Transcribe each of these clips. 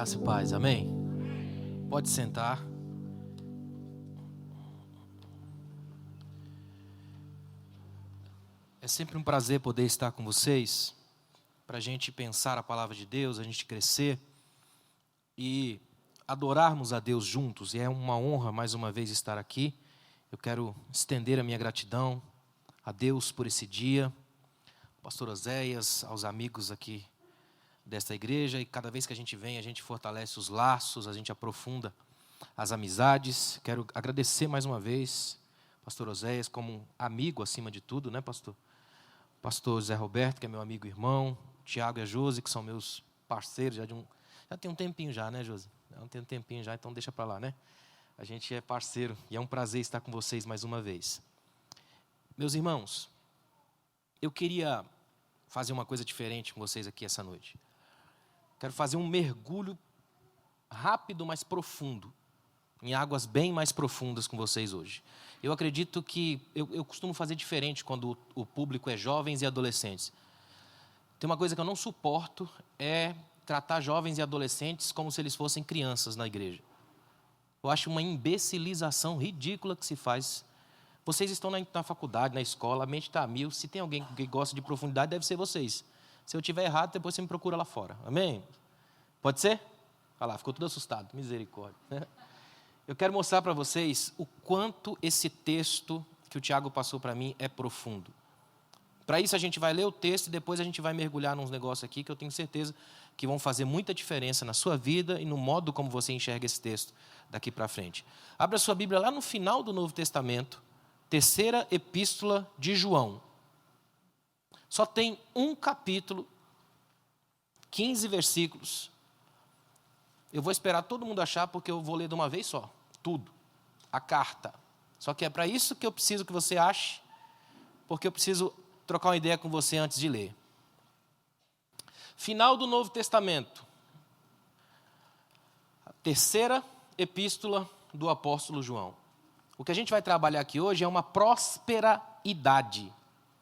Graça e paz, amém? Pode sentar. É sempre um prazer poder estar com vocês, para a gente pensar a palavra de Deus, a gente crescer e adorarmos a Deus juntos. E é uma honra mais uma vez estar aqui. Eu quero estender a minha gratidão a Deus por esse dia, ao pastor Oséias, aos amigos aqui desta igreja, e cada vez que a gente vem, a gente fortalece os laços, a gente aprofunda as amizades. Quero agradecer mais uma vez, pastor Oséias, como um amigo acima de tudo, né, pastor? Pastor Zé Roberto, que é meu amigo e irmão, Tiago e a Josi, que são meus parceiros, já tem um tempinho já, né, Josi? Já tem um tempinho já, então deixa para lá, né? A gente é parceiro e é um prazer estar com vocês mais uma vez. Meus irmãos, eu queria fazer uma coisa diferente com vocês aqui essa noite. Quero fazer um mergulho rápido, mas profundo, em águas bem mais profundas com vocês hoje. Eu acredito que, eu costumo fazer diferente quando o público é jovens e adolescentes. Tem uma coisa que eu não suporto, é tratar jovens e adolescentes como se eles fossem crianças na igreja. Eu acho uma imbecilização ridícula que se faz. Vocês estão na faculdade, na escola, a mente está a mil. Se tem alguém que gosta de profundidade, deve ser vocês. Se eu estiver errado, depois você me procura lá fora. Amém? Pode ser? Olha lá, ficou tudo assustado. Misericórdia. Eu quero mostrar para vocês o quanto esse texto que o Tiago passou para mim é profundo. Para isso, a gente vai ler o texto e depois a gente vai mergulhar nos negócios aqui que eu tenho certeza que vão fazer muita diferença na sua vida e no modo como você enxerga esse texto daqui para frente. Abra sua Bíblia lá no final do Novo Testamento, terceira epístola de João. Só tem um capítulo, 15 versículos. Eu vou esperar todo mundo achar, porque eu vou ler de uma vez só, tudo, a carta. Só que é para isso que eu preciso que você ache, porque eu preciso trocar uma ideia com você antes de ler. Final do Novo Testamento, a terceira epístola do apóstolo João. O que a gente vai trabalhar aqui hoje é uma prosperidade.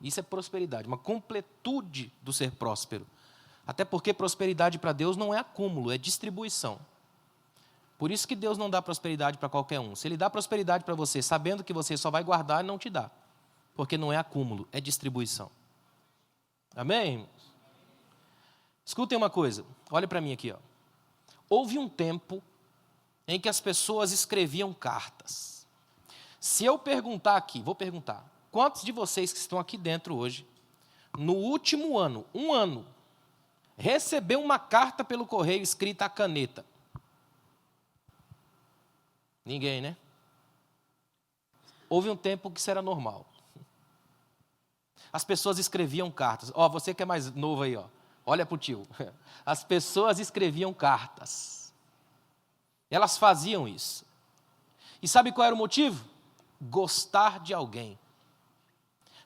Isso é prosperidade, uma completude do ser próspero. Até porque prosperidade para Deus não é acúmulo, é distribuição. Por isso que Deus não dá prosperidade para qualquer um. Se Ele dá prosperidade para você, sabendo que você só vai guardar, Ele não te dá. Porque não é acúmulo, é distribuição. Amém, irmãos? Escutem uma coisa, olhem para mim aqui. Ó. Houve um tempo em que as pessoas escreviam cartas. Se eu perguntar aqui, vou perguntar, quantos de vocês que estão aqui dentro hoje, no último ano, um ano, recebeu uma carta pelo correio escrita a caneta? Ninguém, né? Houve um tempo que isso era normal. As pessoas escreviam cartas. Ó, você que é mais novo aí, ó, olha para o tio. As pessoas escreviam cartas. Elas faziam isso. E sabe qual era o motivo? Gostar de alguém.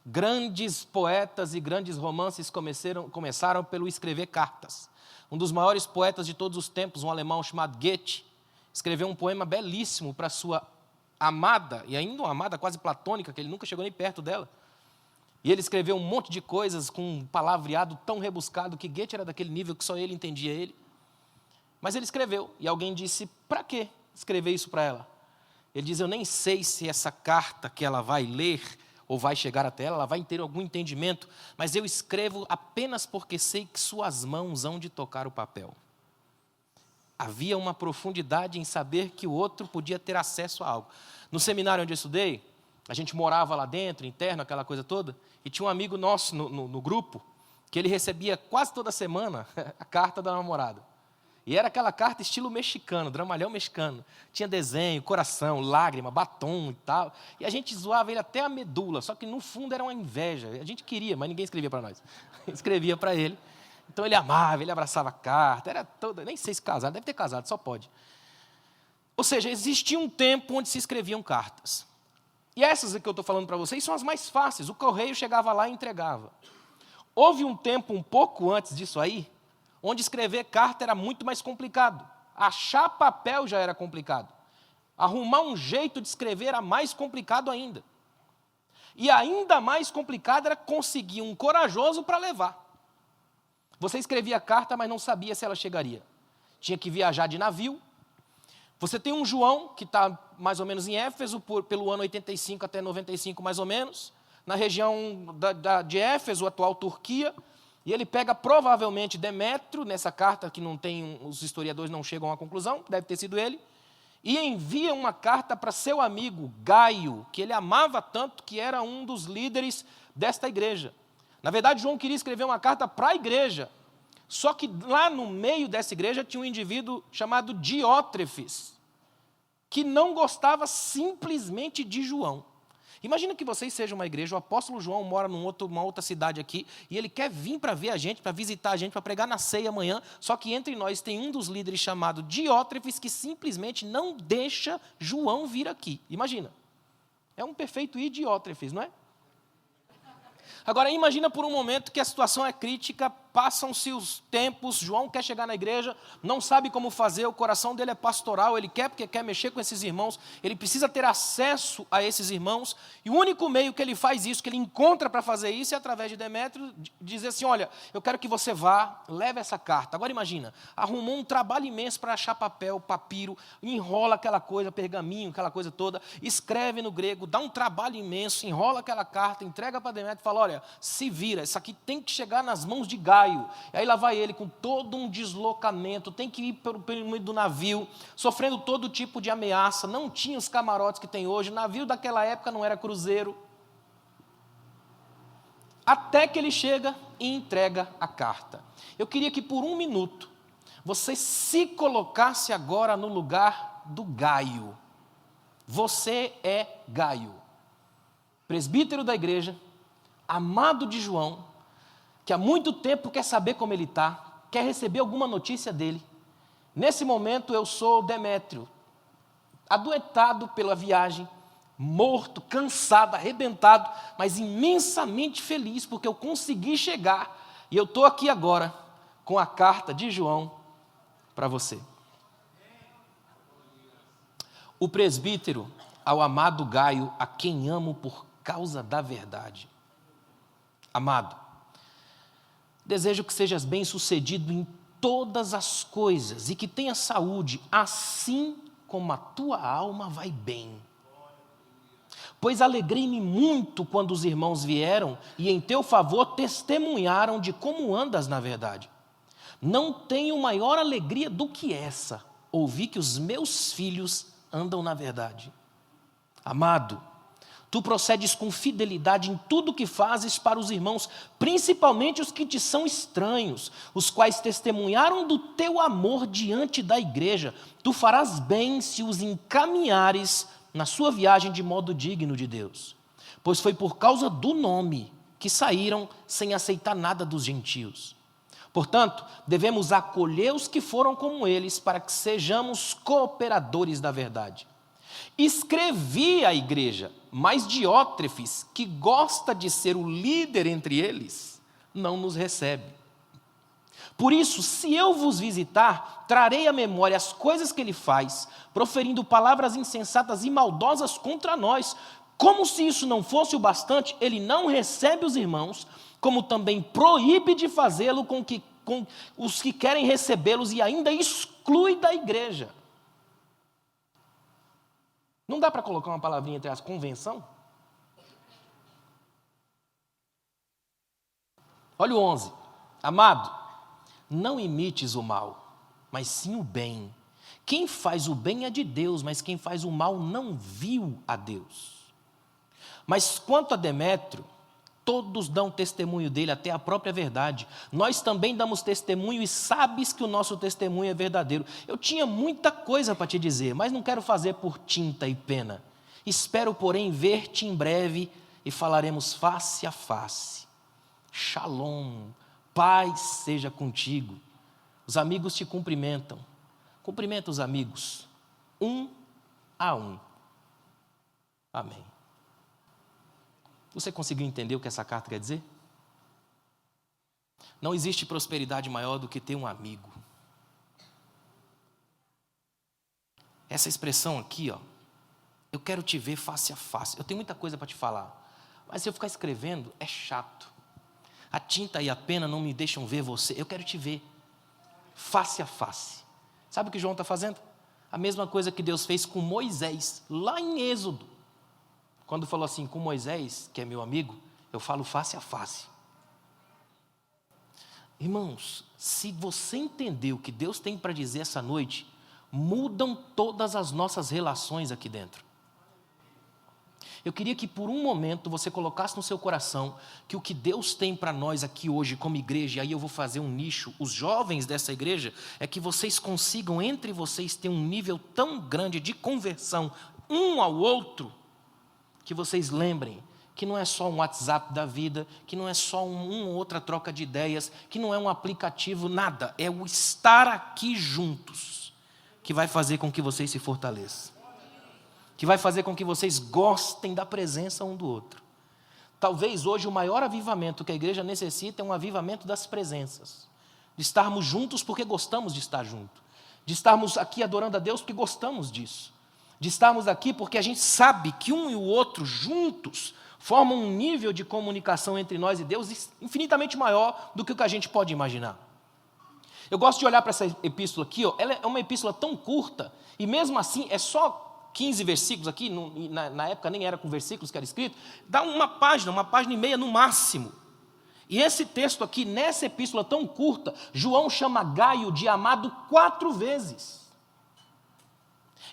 Grandes poetas e grandes romances começaram pelo escrever cartas. Um dos maiores poetas de todos os tempos, um alemão chamado Goethe, escreveu um poema belíssimo para sua amada, e ainda uma amada quase platônica, que ele nunca chegou nem perto dela. E ele escreveu um monte de coisas com um palavreado tão rebuscado que Goethe era daquele nível que só ele entendia ele. Mas ele escreveu, e alguém disse, para que escrever isso para ela? Ele diz, eu nem sei se essa carta que ela vai ler ou vai chegar até ela vai ter algum entendimento, mas eu escrevo apenas porque sei que suas mãos hão de tocar o papel. Havia uma profundidade em saber que o outro podia ter acesso a algo. No seminário onde eu estudei, a gente morava lá dentro, interno, aquela coisa toda, e tinha um amigo nosso no grupo, que ele recebia quase toda semana a carta da namorada. E era aquela carta estilo mexicano, dramalhão mexicano. Tinha desenho, coração, lágrima, batom e tal. E a gente zoava ele até a medula, só que no fundo era uma inveja. A gente queria, mas ninguém escrevia para nós. Escrevia para ele. Então ele amava, ele abraçava a carta, era toda, nem sei se casado, deve ter casado, só pode. Ou seja, existia um tempo onde se escreviam cartas. E essas que eu estou falando para vocês são as mais fáceis. O correio chegava lá e entregava. Houve um tempo um pouco antes disso aí, onde escrever carta era muito mais complicado. Achar papel já era complicado. Arrumar um jeito de escrever era mais complicado ainda. E ainda mais complicado era conseguir um corajoso para levar. Você escrevia carta, mas não sabia se ela chegaria. tinha que viajar de navio. Você tem um João, que está mais ou menos em Éfeso, pelo ano 85 até 95 mais ou menos, na região de Éfeso, atual Turquia, e ele pega provavelmente Demétrio, nessa carta que não tem, os historiadores não chegam à conclusão, deve ter sido ele, e envia uma carta para seu amigo Gaio, que ele amava tanto, que era um dos líderes desta igreja. Na verdade, João queria escrever uma carta para a igreja, só que lá no meio dessa igreja tinha um indivíduo chamado Diótrefes, que não gostava simplesmente de João. Imagina que vocês sejam uma igreja, o apóstolo João mora numa outra cidade aqui, e ele quer vir para ver a gente, para visitar a gente, para pregar na ceia amanhã, só que entre nós tem um dos líderes chamado Diótrefes, que simplesmente não deixa João vir aqui. Imagina. É um perfeito Diótrefes, não é? Agora, imagina por um momento que a situação é crítica, passam-se os tempos, João quer chegar na igreja, não sabe como fazer, o coração dele é pastoral, ele quer porque quer mexer com esses irmãos, ele precisa ter acesso a esses irmãos, e o único meio que ele faz isso, que ele encontra para fazer isso, é através de Demétrio, dizer assim, olha, eu quero que você vá, leve essa carta. Agora imagina, arrumou um trabalho imenso para achar papel, papiro, enrola aquela coisa, pergaminho, aquela coisa toda, escreve no grego, dá um trabalho imenso, enrola aquela carta, entrega para Demétrio e fala, olha, se vira, isso aqui tem que chegar nas mãos de Gaio. E aí lá vai ele com todo um deslocamento, tem que ir pelo meio do navio, sofrendo todo tipo de ameaça, não tinha os camarotes que tem hoje, o navio daquela época não era cruzeiro. Até que ele chega e entrega a carta. Eu queria que por um minuto você se colocasse agora no lugar do Gaio. Você é Gaio, presbítero da igreja, amado de João, que há muito tempo quer saber como ele está, quer receber alguma notícia dele. Nesse momento eu sou Demétrio, adoentado pela viagem, morto, cansado, arrebentado, mas imensamente feliz, porque eu consegui chegar, e eu estou aqui agora, com a carta de João para você. O presbítero ao amado Gaio, a quem amo por causa da verdade. Amado, desejo que sejas bem-sucedido em todas as coisas e que tenha saúde, assim como a tua alma vai bem. Pois alegrei-me muito quando os irmãos vieram e em teu favor testemunharam de como andas na verdade. Não tenho maior alegria do que essa, ouvir que os meus filhos andam na verdade. Amado, tu procedes com fidelidade em tudo que fazes para os irmãos, principalmente os que te são estranhos, os quais testemunharam do teu amor diante da igreja. Tu farás bem se os encaminhares na sua viagem de modo digno de Deus. Pois foi por causa do nome que saíram sem aceitar nada dos gentios. Portanto, devemos acolher os que foram como eles, para que sejamos cooperadores da verdade. Escrevi à igreja, mas Diótrefes, que gosta de ser o líder entre eles, não nos recebe. Por isso, se eu vos visitar, trarei à memória as coisas que ele faz, proferindo palavras insensatas e maldosas contra nós. Como se isso não fosse o bastante, ele não recebe os irmãos, como também proíbe de fazê-lo com os que querem recebê-los e ainda exclui da igreja. Não dá para colocar uma palavrinha entre as convenção? Olha o 11. Amado, não imites o mal, mas sim o bem. Quem faz o bem é de Deus, mas quem faz o mal não viu a Deus. Mas quanto a Demétrio, todos dão testemunho dele, até a própria verdade. Nós também damos testemunho e sabes que o nosso testemunho é verdadeiro. Eu tinha muita coisa para te dizer, mas não quero fazer por tinta e pena. Espero, porém, ver-te em breve e falaremos face a face. Shalom, paz seja contigo. Os amigos te cumprimentam. Cumprimenta os amigos, um a um. Amém. Você conseguiu entender o que essa carta quer dizer? Não existe prosperidade maior do que ter um amigo. Essa expressão aqui, ó, eu quero te ver face a face. Eu tenho muita coisa para te falar, mas se eu ficar escrevendo, é chato. A tinta e a pena não me deixam ver você. Eu quero te ver face a face. Sabe o que João está fazendo? A mesma coisa que Deus fez com Moisés, lá em Êxodo. Quando falou assim, com Moisés, que é meu amigo, eu falo face a face. Irmãos, se você entender o que Deus tem para dizer essa noite, mudam todas as nossas relações aqui dentro. Eu queria que por um momento você colocasse no seu coração que o que Deus tem para nós aqui hoje como igreja, e aí eu vou fazer um nicho, os jovens dessa igreja, é que vocês consigam entre vocês ter um nível tão grande de conversão um ao outro, que vocês lembrem que não é só um WhatsApp da vida, que não é só uma outra troca de ideias, que não é um aplicativo, nada, é o estar aqui juntos que vai fazer com que vocês se fortaleçam, que vai fazer com que vocês gostem da presença um do outro. Talvez hoje o maior avivamento que a igreja necessita é um avivamento das presenças, de estarmos juntos porque gostamos de estar juntos, de estarmos aqui adorando a Deus porque gostamos disso, de estarmos aqui porque a gente sabe que um e o outro juntos formam um nível de comunicação entre nós e Deus infinitamente maior do que o que a gente pode imaginar. Eu gosto de olhar para essa epístola aqui, ó, ela é uma epístola tão curta, e mesmo assim é só 15 versículos aqui, na época nem era com versículos que era escrito, dá uma página e meia no máximo. E esse texto aqui, nessa epístola tão curta, João chama Gaio de amado 4 vezes.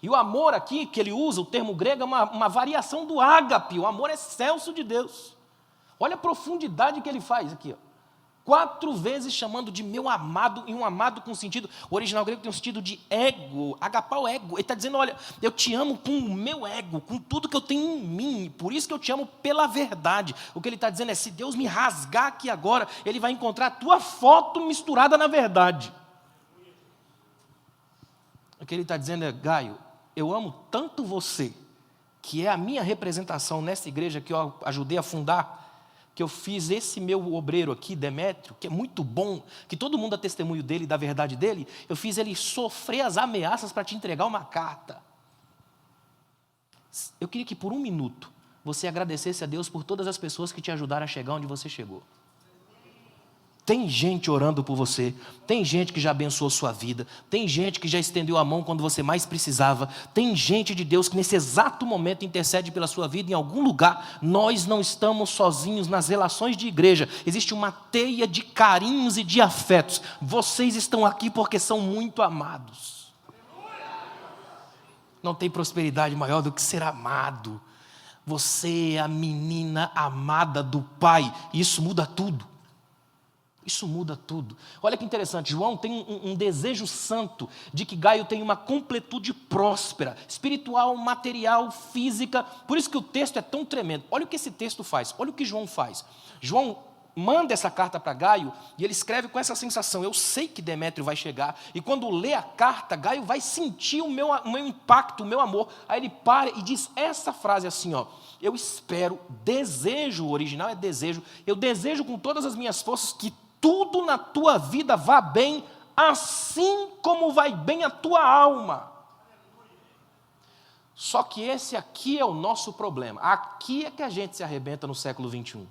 E o amor aqui, que ele usa, o termo grego, é uma variação do ágape, o amor excelso de Deus. Olha a profundidade que ele faz aqui, ó. 4 vezes chamando de meu amado, e um amado com sentido, o original grego tem um sentido de ego, agapau ego. Ele está dizendo, olha, eu te amo com o meu ego, com tudo que eu tenho em mim, por isso que eu te amo pela verdade. O que ele está dizendo é, se Deus me rasgar aqui agora, Ele vai encontrar a tua foto misturada na verdade. O que ele está dizendo é, Gaio, eu amo tanto você, que é a minha representação nessa igreja que eu ajudei a fundar, que eu fiz esse meu obreiro aqui, Demétrio, que é muito bom, que todo mundo é testemunho dele, da verdade dele, eu fiz ele sofrer as ameaças para te entregar uma carta. Eu queria que por um minuto você agradecesse a Deus por todas as pessoas que te ajudaram a chegar onde você chegou. Tem gente orando por você, tem gente que já abençoou sua vida, tem gente que já estendeu a mão quando você mais precisava, tem gente de Deus que nesse exato momento intercede pela sua vida em algum lugar. Nós não estamos sozinhos nas relações de igreja, existe uma teia de carinhos e de afetos. Vocês estão aqui porque são muito amados. Não tem prosperidade maior do que ser amado. Você é a menina amada do Pai, e isso muda tudo. Isso muda tudo. Olha que interessante, João tem um desejo santo de que Gaio tenha uma completude próspera, espiritual, material, física. Por isso que o texto é tão tremendo. Olha o que esse texto faz, olha o que João faz. João manda essa carta para Gaio e ele escreve com essa sensação, eu sei que Demétrio vai chegar, e quando lê a carta, Gaio vai sentir o meu impacto, o meu amor. Aí ele para e diz essa frase assim, ó, eu espero, desejo, o original é desejo, eu desejo com todas as minhas forças que tudo na tua vida vá bem, assim como vai bem a tua alma. Só que esse aqui é o nosso problema. Aqui é que a gente se arrebenta no século 21.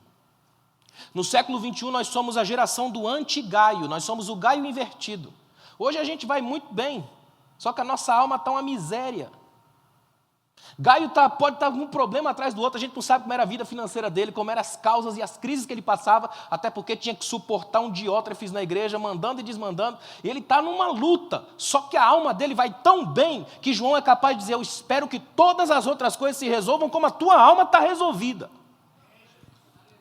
No século 21 nós somos a geração do anti-Gaio, nós somos o Gaio invertido. Hoje a gente vai muito bem, só que a nossa alma está uma miséria. Gaio pode estar com um problema atrás do outro, a gente não sabe como era a vida financeira dele, como eram as causas e as crises que ele passava, até porque tinha que suportar um diótrefes na igreja, mandando e desmandando, e ele está numa luta, só que a alma dele vai tão bem, que João é capaz de dizer, eu espero que todas as outras coisas se resolvam como a tua alma está resolvida.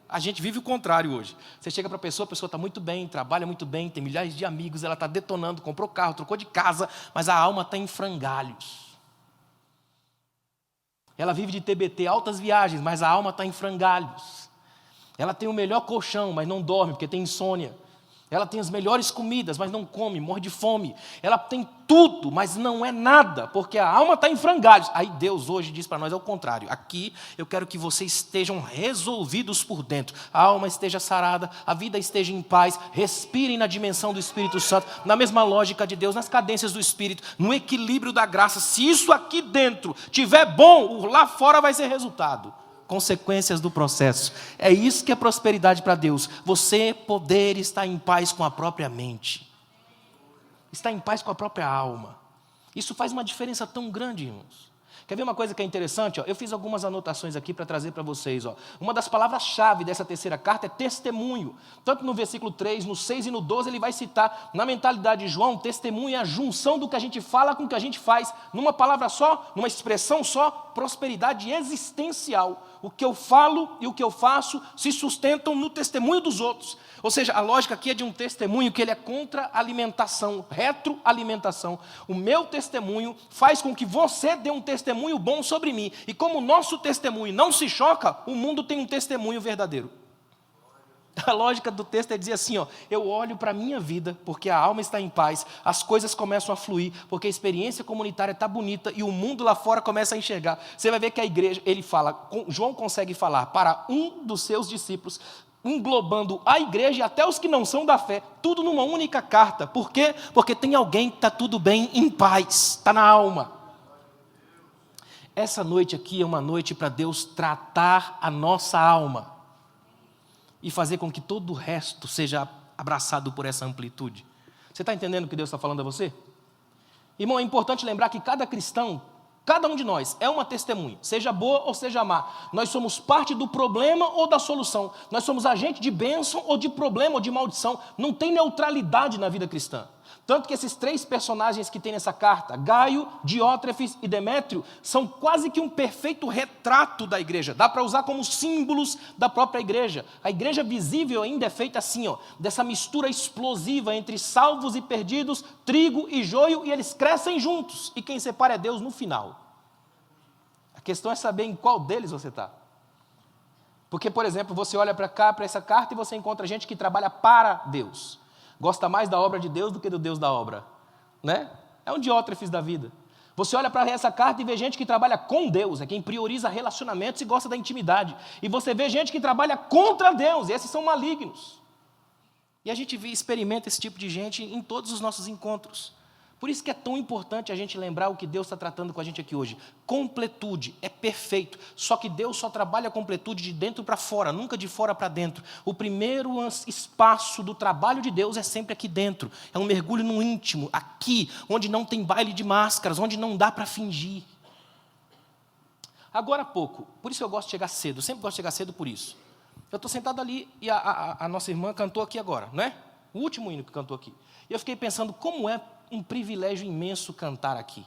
A gente vive o contrário hoje. Você chega para a pessoa está muito bem, trabalha muito bem, tem milhares de amigos, ela está detonando, comprou carro, trocou de casa, mas a alma está em frangalhos. Ela vive de TBT, altas viagens, mas a alma está em frangalhos. Ela tem o melhor colchão, mas não dorme, porque tem insônia. Ela tem as melhores comidas, mas não come, morre de fome. Ela tem tudo, mas não é nada, porque a alma está em frangalhos. Aí Deus hoje diz para nós ao contrário. Aqui eu quero que vocês estejam resolvidos por dentro. A alma esteja sarada, a vida esteja em paz. Respirem na dimensão do Espírito Santo, na mesma lógica de Deus, nas cadências do Espírito, no equilíbrio da graça. Se isso aqui dentro tiver bom, lá fora vai ser resultado. Consequências do processo. É isso que é prosperidade para Deus. Você poder estar em paz com a própria mente. Está em paz com a própria alma. Isso faz uma diferença tão grande, irmãos. Quer ver uma coisa que é interessante? Eu fiz algumas anotações aqui para trazer para vocês. Uma das palavras-chave dessa terceira carta é testemunho. Tanto no versículo 3, no 6 e no 12, ele vai citar, na mentalidade de João, testemunho é a junção do que a gente fala com o que a gente faz, numa palavra só, numa expressão só, prosperidade existencial. O que eu falo e o que eu faço se sustentam no testemunho dos outros. Ou seja, a lógica aqui é de um testemunho que ele é contra alimentação, retroalimentação. O meu testemunho faz com que você dê um testemunho bom sobre mim. E como o nosso testemunho não se choca, o mundo tem um testemunho verdadeiro. A lógica do texto é dizer assim, eu olho para a minha vida, porque a alma está em paz, as coisas começam a fluir, porque a experiência comunitária está bonita e o mundo lá fora começa a enxergar. Você vai ver que a igreja, João consegue falar para um dos seus discípulos, englobando a igreja e até os que não são da fé, tudo numa única carta. Por quê? Porque tem alguém que está tudo bem, em paz, está na alma. Essa noite aqui é uma noite para Deus tratar a nossa alma e fazer com que todo o resto seja abraçado por essa amplitude. Você está entendendo o que Deus está falando a você? Irmão, é importante lembrar que cada cristão, cada um de nós é uma testemunha, seja boa ou seja má. Nós somos parte do problema ou da solução. Nós somos agente de bênção ou de problema ou de maldição. Não tem neutralidade na vida cristã. Tanto que esses 3 personagens que tem nessa carta, Gaio, Diótrefes e Demétrio, são quase que um perfeito retrato da igreja. Dá para usar como símbolos da própria igreja. A igreja visível ainda é feita assim, dessa mistura explosiva entre salvos e perdidos, trigo e joio, e eles crescem juntos. E quem separa é Deus no final. A questão é saber em qual deles você está. Porque, por exemplo, você olha para cá, para essa carta, e você encontra gente que trabalha para Deus. Gosta mais da obra de Deus do que do Deus da obra, né? É um Diótrefes da vida. Você olha para essa carta e vê gente que trabalha com Deus, é quem prioriza relacionamentos e gosta da intimidade. E você vê gente que trabalha contra Deus, e esses são malignos. E a gente experimenta esse tipo de gente em todos os nossos encontros. Por isso que é tão importante a gente lembrar o que Deus está tratando com a gente aqui hoje. Completude é perfeito, só que Deus só trabalha a completude de dentro para fora, nunca de fora para dentro. O primeiro espaço do trabalho de Deus é sempre aqui dentro. É um mergulho no íntimo, aqui, onde não tem baile de máscaras, onde não dá para fingir. Agora há pouco, por isso eu gosto de chegar cedo, eu sempre gosto de chegar cedo por isso. Eu estou sentado ali e a nossa irmã cantou aqui agora, né? O último hino que cantou aqui. E eu fiquei pensando como é um privilégio imenso cantar aqui.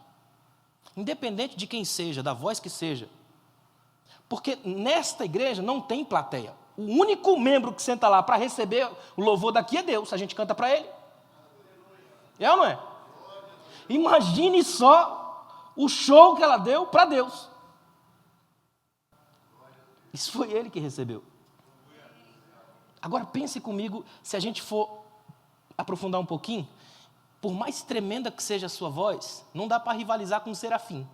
Independente de quem seja, da voz que seja. Porque nesta igreja não tem plateia. O único membro que senta lá para receber o louvor daqui é Deus. A gente canta para Ele. É ou não é? Imagine só o show que ela deu para Deus. Isso foi Ele que recebeu. Agora pense comigo, se a gente for aprofundar um pouquinho, por mais tremenda que seja a sua voz, não dá para rivalizar com o serafim.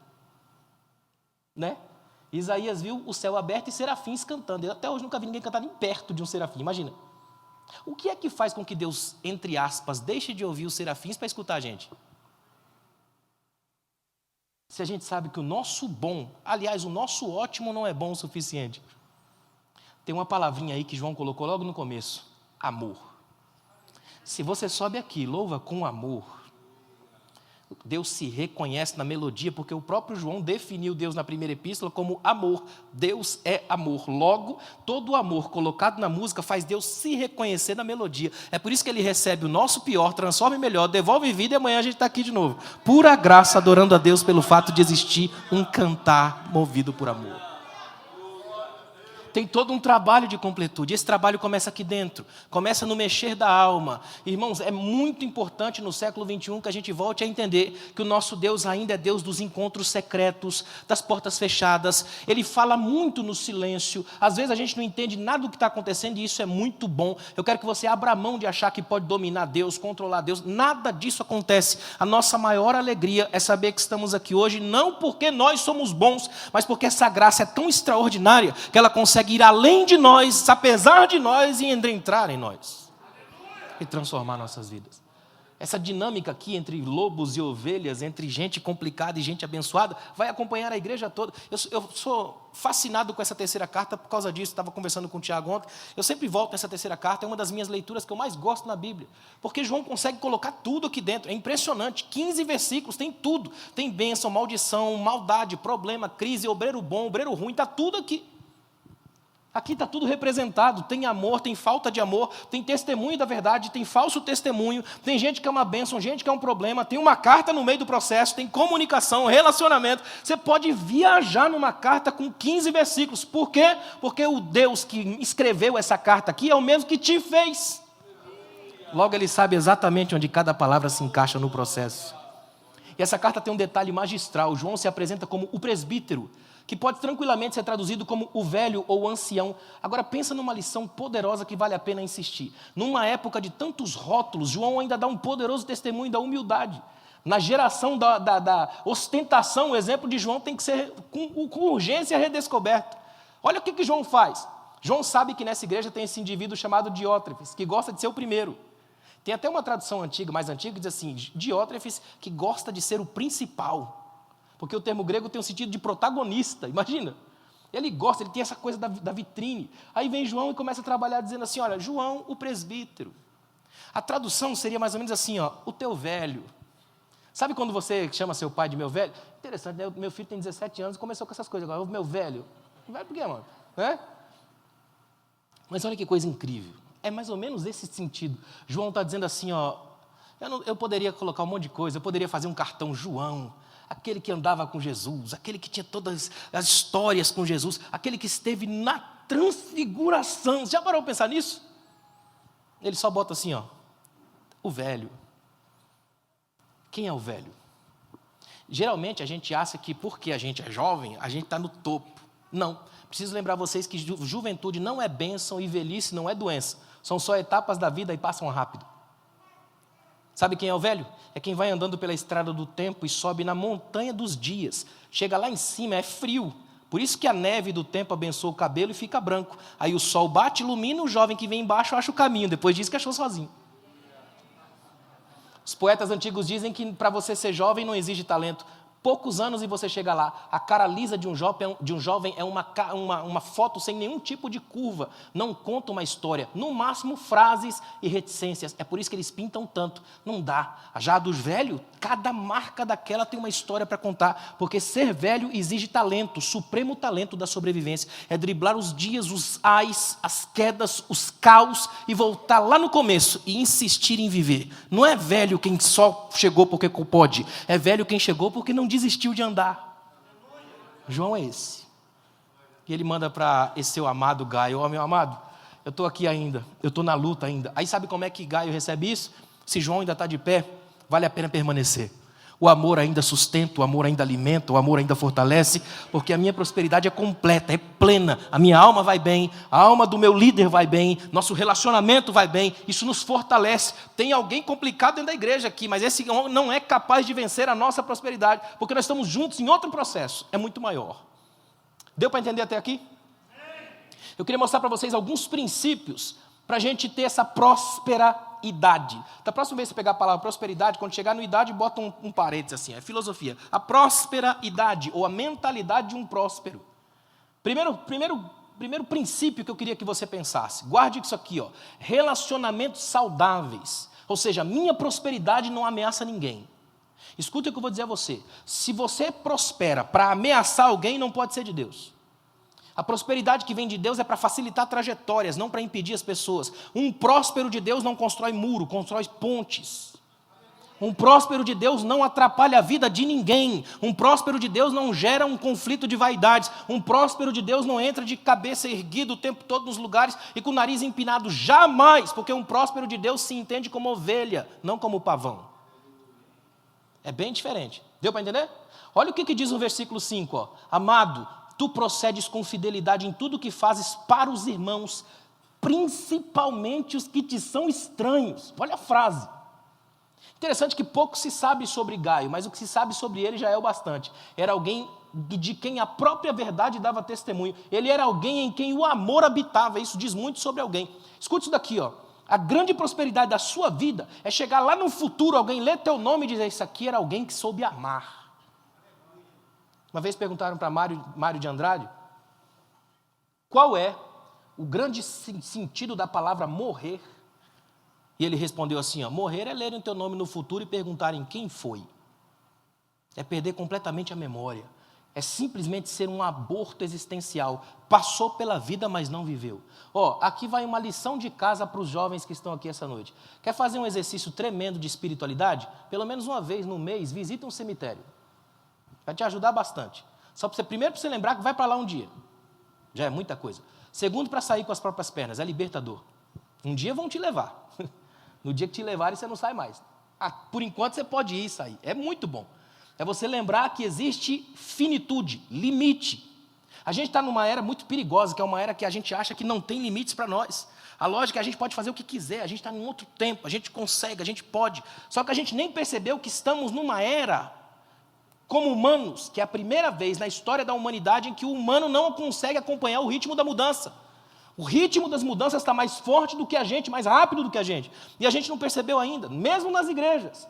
Né? Isaías viu o céu aberto e serafins cantando. Eu até hoje nunca vi ninguém cantar nem perto de um serafim, imagina. O que é que faz com que Deus, entre aspas, deixe de ouvir os serafins para escutar a gente? Se a gente sabe que o nosso bom, aliás, o nosso ótimo não é bom o suficiente. Tem uma palavrinha aí que João colocou logo no começo, amor. Se você sobe aqui, louva com amor, Deus se reconhece na melodia, porque o próprio João definiu Deus na primeira epístola como amor. Deus é amor. Logo, todo amor colocado na música faz Deus se reconhecer na melodia. É por isso que Ele recebe o nosso pior, transforma em melhor, devolve vida e amanhã a gente está aqui de novo. Pura graça, adorando a Deus pelo fato de existir um cantar movido por amor. Tem todo um trabalho de completude. Esse trabalho começa aqui dentro, começa no mexer da alma. Irmãos, é muito importante no século 21 que a gente volte a entender que o nosso Deus ainda é Deus dos encontros secretos, das portas fechadas. Ele fala muito no silêncio. Às vezes a gente não entende nada do que está acontecendo e isso é muito bom. Eu quero que você abra a mão de achar que pode dominar Deus, controlar Deus. Nada disso acontece. A nossa maior alegria é saber que estamos aqui hoje, não porque nós somos bons, mas porque essa graça é tão extraordinária que ela consegue ir além de nós, apesar de nós, e entrar em nós e transformar nossas vidas. essa dinâmica aqui entre lobos e ovelhas, entre gente complicada e gente abençoada, vai acompanhar a igreja toda. Eu sou fascinado com essa terceira carta por causa disso. Estava conversando com o Tiago ontem. Eu sempre volto nessa terceira carta, é uma das minhas leituras que eu mais gosto na Bíblia, porque João consegue colocar tudo aqui dentro. É impressionante, 15 versículos, tem tudo. Tem bênção, maldição, maldade, problema, crise, obreiro bom, obreiro ruim, está tudo aqui. Aqui está tudo representado, tem amor, tem falta de amor, tem testemunho da verdade, tem falso testemunho, tem gente que é uma bênção, gente que é um problema, tem uma carta no meio do processo, tem comunicação, relacionamento. Você pode viajar numa carta com 15 versículos. Por quê? Porque o Deus que escreveu essa carta aqui é o mesmo que te fez. Logo, Ele sabe exatamente onde cada palavra se encaixa no processo. E essa carta tem um detalhe magistral. João se apresenta como o presbítero, que pode tranquilamente ser traduzido como o velho ou o ancião. Agora pensa numa lição poderosa que vale a pena insistir. Numa época de tantos rótulos, João ainda dá um poderoso testemunho da humildade. Na geração da ostentação, o exemplo de João tem que ser com urgência redescoberto. Olha o que João faz. João sabe que nessa igreja tem esse indivíduo chamado Diótrefes, que gosta de ser o primeiro. Tem até uma tradução mais antiga, que diz assim, Diótrefes, que gosta de ser o principal. Porque o termo grego tem o sentido de protagonista, imagina. Ele gosta, ele tem essa coisa da vitrine. Aí vem João e começa a trabalhar dizendo assim, olha, João, o presbítero. A tradução seria mais ou menos assim, ó, o teu velho. Sabe quando você chama seu pai de meu velho? Interessante, né? Meu filho tem 17 anos e começou com essas coisas. Agora, o meu velho. Velho por quê, mano? Mas olha que coisa incrível. É mais ou menos esse sentido. João está dizendo assim, ó, eu poderia colocar um monte de coisa, eu poderia fazer um cartão João, aquele que andava com Jesus, aquele que tinha todas as histórias com Jesus, aquele que esteve na transfiguração. Já parou para pensar nisso? Ele só bota assim, ó, o velho. Quem é o velho? Geralmente a gente acha que porque a gente é jovem, a gente está no topo. Não, preciso lembrar vocês que juventude não é bênção e velhice não é doença. São só etapas da vida e passam rápido. Sabe quem é o velho? É quem vai andando pela estrada do tempo e sobe na montanha dos dias. Chega lá em cima, é frio. Por isso que a neve do tempo abençoa o cabelo e fica branco. Aí o sol bate, ilumina, o jovem que vem embaixo acha o caminho. Depois diz que achou sozinho. Os poetas antigos dizem que para você ser jovem não exige talento. Poucos anos e você chega lá. A cara lisa de um jovem é uma foto sem nenhum tipo de curva. Não conta uma história. No máximo, frases e reticências. É por isso que eles pintam tanto. Não dá. Já a dos velhos, cada marca daquela tem uma história para contar. Porque ser velho exige talento. O supremo talento da sobrevivência. É driblar os dias, os ais, as quedas, os caos e voltar lá no começo e insistir em viver. Não é velho quem só chegou porque pode. É velho quem chegou porque não desistiu de andar. João é esse. E ele manda para esse seu amado Gaio, ó, meu amado, eu estou aqui ainda, eu estou na luta ainda. Aí sabe como é que Gaio recebe isso? Se João ainda está de pé, vale a pena permanecer. O amor ainda sustenta, o amor ainda alimenta, o amor ainda fortalece, porque a minha prosperidade é completa, é plena. A minha alma vai bem, a alma do meu líder vai bem, nosso relacionamento vai bem, isso nos fortalece. Tem alguém complicado dentro da igreja aqui, mas esse não é capaz de vencer a nossa prosperidade, porque nós estamos juntos em outro processo, é muito maior. Deu para entender até aqui? Eu queria mostrar para vocês alguns princípios para a gente ter essa prosperidade. Da próxima vez que você pegar a palavra prosperidade, quando chegar no idade, bota um parênteses assim, é filosofia. A prosperidade, ou a mentalidade de um próspero. Primeiro princípio que eu queria que você pensasse, guarde isso aqui, ó, relacionamentos saudáveis. Ou seja, minha prosperidade não ameaça ninguém. Escuta o que eu vou dizer a você. Se você prospera para ameaçar alguém, não pode ser de Deus. A prosperidade que vem de Deus é para facilitar trajetórias, não para impedir as pessoas. Um próspero de Deus não constrói muro, constrói pontes. Um próspero de Deus não atrapalha a vida de ninguém. Um próspero de Deus não gera um conflito de vaidades. Um próspero de Deus não entra de cabeça erguida o tempo todo nos lugares e com o nariz empinado. Jamais, porque um próspero de Deus se entende como ovelha, não como pavão. É bem diferente. Deu para entender? Olha o que diz no versículo 5. Ó. Amado, tu procedes com fidelidade em tudo que fazes para os irmãos, principalmente os que te são estranhos. Olha a frase. Interessante que pouco se sabe sobre Gaio, mas o que se sabe sobre ele já é o bastante. Era alguém de quem a própria verdade dava testemunho. Ele era alguém em quem o amor habitava. Isso diz muito sobre alguém. Escute isso daqui, ó. A grande prosperidade da sua vida é chegar lá no futuro, alguém ler teu nome e dizer, isso aqui era alguém que soube amar. Uma vez perguntaram para Mário de Andrade, qual é o grande sentido da palavra morrer? E ele respondeu assim, morrer é lerem teu nome no futuro e perguntarem quem foi. É perder completamente a memória. É simplesmente ser um aborto existencial. Passou pela vida, mas não viveu. Aqui vai uma lição de casa para os jovens que estão aqui essa noite. Quer fazer um exercício tremendo de espiritualidade? Pelo menos uma vez no mês, visita um cemitério. Vai te ajudar bastante. Primeiro para você lembrar que vai para lá um dia. Já é muita coisa. Segundo, para sair com as próprias pernas. É libertador. Um dia vão te levar. No dia que te levarem, você não sai mais. Por enquanto, você pode ir e sair. É muito bom. É você lembrar que existe finitude, limite. A gente está numa era muito perigosa, que é uma era que a gente acha que não tem limites para nós. A lógica é que a gente pode fazer o que quiser, a gente está num outro tempo, a gente consegue, a gente pode. Só que a gente nem percebeu que estamos numa era, como humanos, que é a primeira vez na história da humanidade em que o humano não consegue acompanhar o ritmo da mudança. O ritmo das mudanças está mais forte do que a gente, mais rápido do que a gente. E a gente não percebeu ainda, mesmo nas igrejas.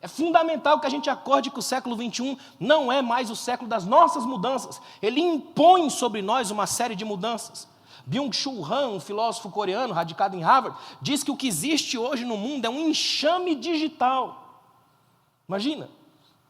É fundamental que a gente acorde que o século XXI não é mais o século das nossas mudanças. Ele impõe sobre nós uma série de mudanças. Byung-Chul Han, um filósofo coreano radicado em Harvard, diz que o que existe hoje no mundo é um enxame digital. Imagina,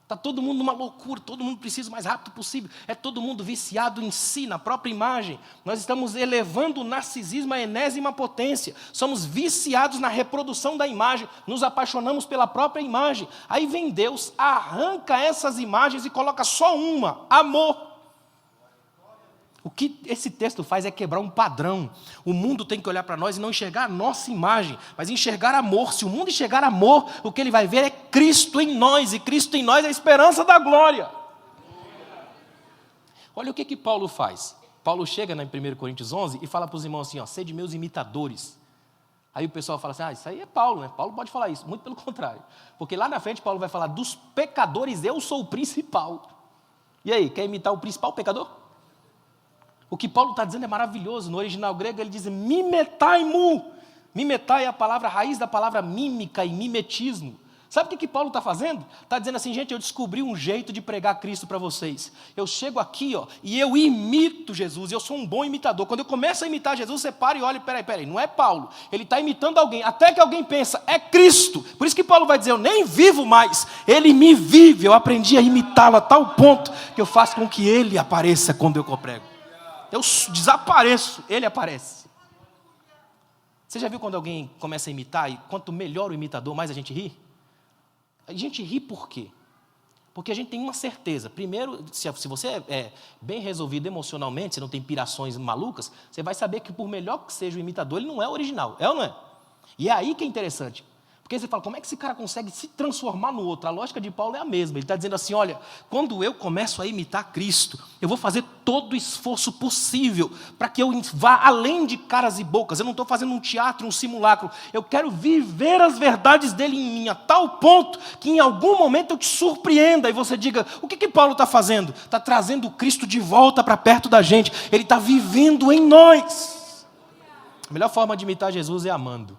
está todo mundo numa loucura, todo mundo precisa o mais rápido possível. É todo mundo viciado em si, na própria imagem. Nós estamos elevando o narcisismo à enésima potência. Somos viciados na reprodução da imagem. Nos apaixonamos pela própria imagem. Aí vem Deus, arranca essas imagens e coloca só uma, amor. O que esse texto faz é quebrar um padrão. O mundo tem que olhar para nós e não enxergar a nossa imagem, mas enxergar amor. Se o mundo enxergar amor, o que ele vai ver é Cristo em nós, e Cristo em nós é a esperança da glória. Olha o que Paulo faz. Paulo chega em 1 Coríntios 11 e fala para os irmãos assim, sede meus imitadores. Aí o pessoal fala assim, isso aí é Paulo, né? Paulo pode falar isso. Muito pelo contrário. Porque lá na frente Paulo vai falar, dos pecadores eu sou o principal. E aí, quer imitar o principal pecador? O que Paulo está dizendo é maravilhoso. No original grego ele diz mimetai-mu. Mimetai é a palavra, a raiz da palavra mímica e mimetismo. Sabe o que Paulo está fazendo? Está dizendo assim, gente, eu descobri um jeito de pregar Cristo para vocês. Eu chego aqui e eu imito Jesus, eu sou um bom imitador. Quando eu começo a imitar Jesus, você para e olha, peraí, não é Paulo. Ele está imitando alguém, até que alguém pensa, é Cristo. Por isso que Paulo vai dizer, eu nem vivo mais, ele me vive. Eu aprendi a imitá-lo a tal ponto que eu faço com que ele apareça quando eu prego. Eu desapareço, ele aparece. Você já viu quando alguém começa a imitar, e quanto melhor o imitador, mais a gente ri? A gente ri por quê? Porque a gente tem uma certeza. Primeiro, se você é bem resolvido emocionalmente, você não tem pirações malucas, você vai saber que por melhor que seja o imitador, ele não é original. É ou não é? E é aí que é interessante. Porque você fala, como é que esse cara consegue se transformar no outro? A lógica de Paulo é a mesma. Ele está dizendo assim, olha, quando eu começo a imitar Cristo, eu vou fazer todo o esforço possível para que eu vá além de caras e bocas. Eu não estou fazendo um teatro, um simulacro. Eu quero viver as verdades dele em mim, a tal ponto que em algum momento eu te surpreenda e você diga, o que Paulo está fazendo? Está trazendo o Cristo de volta para perto da gente. Ele está vivendo em nós. A melhor forma de imitar Jesus é amando.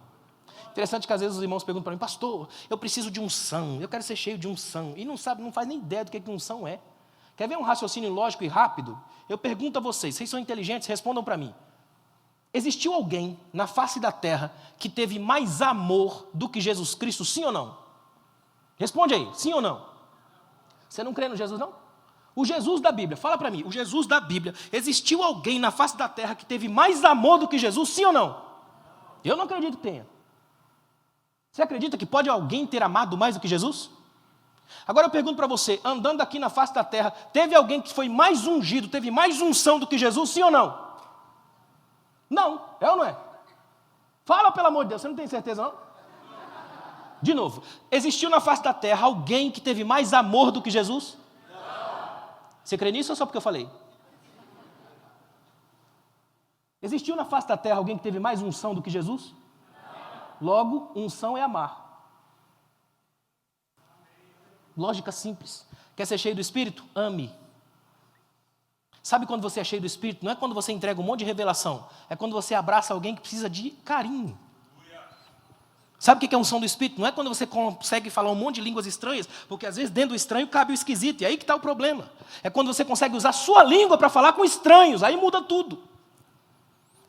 Interessante que às vezes os irmãos perguntam para mim, pastor, eu preciso de unção, eu quero ser cheio de unção. E não faz nem ideia do que unção é. Quer ver um raciocínio lógico e rápido? Eu pergunto a vocês são inteligentes, respondam para mim. Existiu alguém na face da terra que teve mais amor do que Jesus Cristo, sim ou não? Responde aí, sim ou não? Você não crê no Jesus, não? O Jesus da Bíblia, fala para mim, o Jesus da Bíblia, existiu alguém na face da terra que teve mais amor do que Jesus, sim ou não? Eu não acredito que tenha. Você acredita que pode alguém ter amado mais do que Jesus? Agora eu pergunto para você, andando aqui na face da terra, teve alguém que foi mais ungido, teve mais unção do que Jesus, sim ou não? Não, é ou não é? Fala pelo amor de Deus, você não tem certeza não? De novo, existiu na face da terra alguém que teve mais amor do que Jesus? Não. Você crê nisso ou só porque eu falei? Existiu na face da terra alguém que teve mais unção do que Jesus? Logo, unção é amar. Lógica simples. Quer ser cheio do Espírito? Ame. Sabe quando você é cheio do Espírito? Não é quando você entrega um monte de revelação. É quando você abraça alguém que precisa de carinho. Sabe o que é a unção do Espírito? Não é quando você consegue falar um monte de línguas estranhas, porque às vezes dentro do estranho cabe o esquisito, e aí que está o problema. É quando você consegue usar a sua língua para falar com estranhos, aí muda tudo.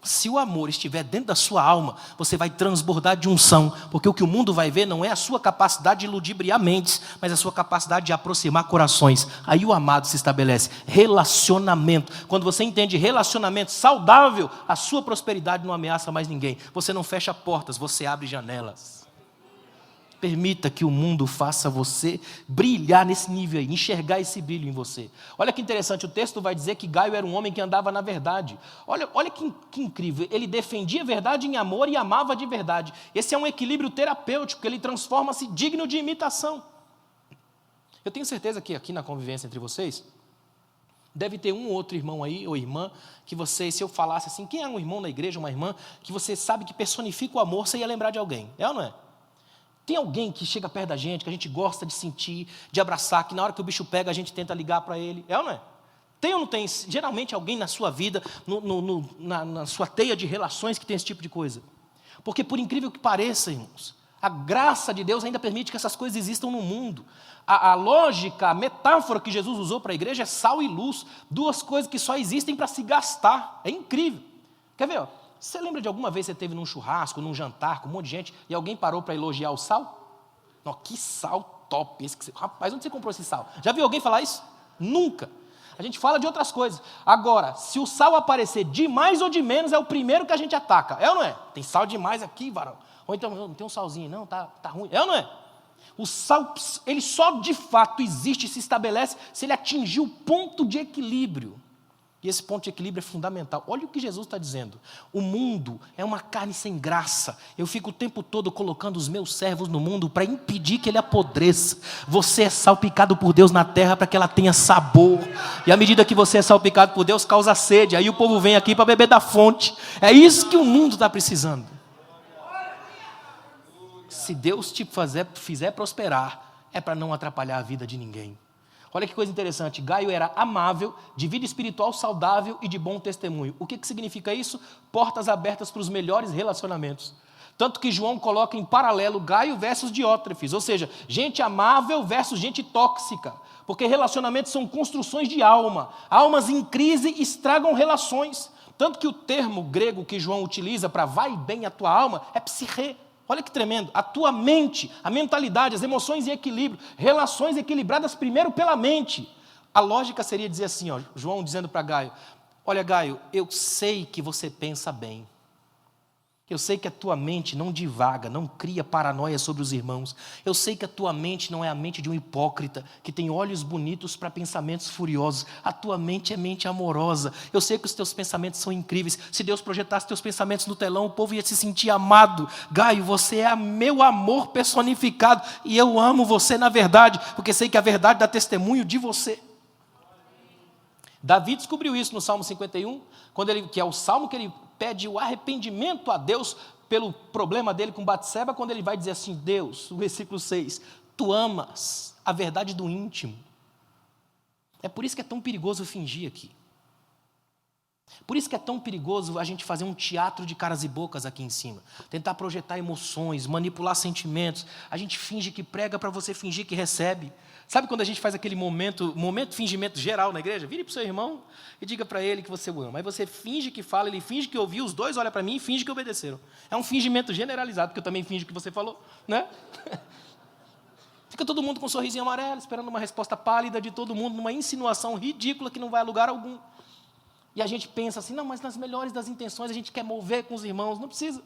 Se o amor estiver dentro da sua alma, você vai transbordar de unção, porque o que o mundo vai ver não é a sua capacidade de ludibriar mentes, mas a sua capacidade de aproximar corações. Aí o amado se estabelece. Relacionamento. Quando você entende relacionamento saudável, a sua prosperidade não ameaça mais ninguém. Você não fecha portas, você abre janelas. Permita que o mundo faça você brilhar nesse nível aí, enxergar esse brilho em você. Olha que interessante, o texto vai dizer que Gaio era um homem que andava na verdade. Olha que incrível, ele defendia a verdade em amor e amava de verdade. Esse é um equilíbrio terapêutico, ele transforma-se digno de imitação. Eu tenho certeza que aqui na convivência entre vocês, deve ter um ou outro irmão aí, ou irmã, que você, se eu falasse assim, quem é um irmão na igreja, uma irmã, que você sabe que personifica o amor, você ia lembrar de alguém, é ou não é? Tem alguém que chega perto da gente, que a gente gosta de sentir, de abraçar, que na hora que o bicho pega a gente tenta ligar para ele, é ou não é? Tem ou não tem, geralmente alguém na sua vida, na sua teia de relações que tem esse tipo de coisa? Porque por incrível que pareça, irmãos, a graça de Deus ainda permite que essas coisas existam no mundo. A lógica, a metáfora que Jesus usou para a igreja é sal e luz, duas coisas que só existem para se gastar, é incrível. Quer ver, ó? Você lembra de alguma vez você esteve num churrasco, num jantar com um monte de gente e alguém parou para elogiar o sal? Não, que sal top esse que você... Rapaz, onde você comprou esse sal? Já viu alguém falar isso? Nunca. A gente fala de outras coisas. Agora, se o sal aparecer de mais ou de menos, é o primeiro que a gente ataca. É ou não é? Tem sal demais aqui, varão. Ou então, não tem um salzinho, não, tá ruim. É ou não é? O sal, ele só de fato existe e se estabelece se ele atingir o ponto de equilíbrio. E esse ponto de equilíbrio é fundamental. Olha o que Jesus está dizendo. O mundo é uma carne sem graça. Eu fico o tempo todo colocando os meus servos no mundo para impedir que ele apodreça. Você é salpicado por Deus na terra para que ela tenha sabor. E à medida que você é salpicado por Deus, causa sede. Aí o povo vem aqui para beber da fonte. É isso que o mundo está precisando. Se Deus te fizer prosperar, é para não atrapalhar a vida de ninguém. Olha que coisa interessante, Gaio era amável, de vida espiritual saudável e de bom testemunho. O que significa isso? Portas abertas para os melhores relacionamentos. Tanto que João coloca em paralelo Gaio versus Diótrefes, ou seja, gente amável versus gente tóxica. Porque relacionamentos são construções de alma. Almas em crise estragam relações. Tanto que o termo grego que João utiliza para vai bem a tua alma é psique. Olha que tremendo, a tua mente, a mentalidade, as emoções em equilíbrio, relações equilibradas primeiro pela mente. A lógica seria dizer assim, ó, João dizendo para Gaio, olha Gaio, eu sei que você pensa bem, eu sei que a tua mente não divaga, não cria paranoia sobre os irmãos, eu sei que a tua mente não é a mente de um hipócrita, que tem olhos bonitos para pensamentos furiosos, a tua mente é mente amorosa, eu sei que os teus pensamentos são incríveis, se Deus projetasse teus pensamentos no telão, o povo ia se sentir amado. Gaio, você é meu amor personificado, e eu amo você na verdade, porque sei que a verdade dá testemunho de você. Davi descobriu isso no Salmo 51, que é o salmo que ele pede o arrependimento a Deus pelo problema dele com Batseba, quando ele vai dizer assim, Deus, o versículo 6, tu amas a verdade do íntimo. É por isso que é tão perigoso fingir aqui. Por isso que é tão perigoso a gente fazer um teatro de caras e bocas aqui em cima. Tentar projetar emoções, manipular sentimentos. A gente finge que prega para você fingir que recebe. Sabe quando a gente faz aquele momento fingimento geral na igreja? Vire para o seu irmão e diga para ele que você o ama. Aí você finge que fala, ele finge que ouviu, os dois olham para mim e fingem que obedeceram. É um fingimento generalizado, porque eu também finjo que você falou, né? Fica todo mundo com um sorrisinho amarelo, esperando uma resposta pálida de todo mundo, numa insinuação ridícula que não vai a lugar algum. E a gente pensa assim, não, mas nas melhores das intenções a gente quer mover com os irmãos, não precisa.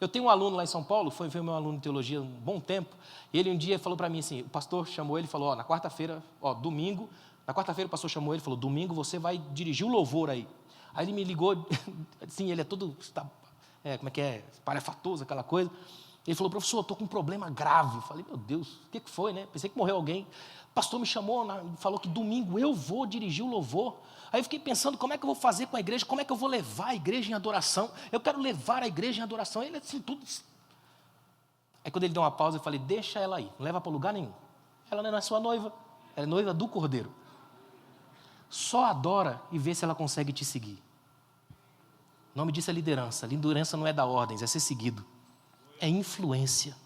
Eu tenho um aluno lá em São Paulo, foi meu aluno de teologia há um bom tempo, e ele um dia falou para mim assim, o pastor chamou ele e falou, na quarta-feira, domingo, na quarta-feira o pastor chamou ele e falou, domingo você vai dirigir o louvor aí. Aí ele me ligou, assim, ele é todo, parafatoso, aquela coisa. Ele falou, professor, eu estou com um problema grave. Eu falei, meu Deus, o que foi, né? Pensei que morreu alguém. O pastor me chamou, falou que domingo eu vou dirigir o louvor. Aí eu fiquei pensando, como é que eu vou fazer com a igreja? Como é que eu vou levar a igreja em adoração? Eu quero levar a igreja em adoração. Ele assim, tudo. Aí quando ele deu uma pausa, eu falei, deixa ela aí, não leva para lugar nenhum. Ela não é sua noiva, ela é noiva do Cordeiro. Só adora e vê se ela consegue te seguir. O nome disso é liderança. Liderança não é dar ordens, é ser seguido. é influência.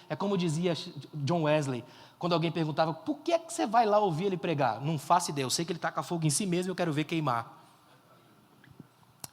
É como dizia John Wesley, quando alguém perguntava, por que é que você vai lá ouvir ele pregar? Não faço ideia, eu sei que ele taca fogo em si mesmo e eu quero ver queimar.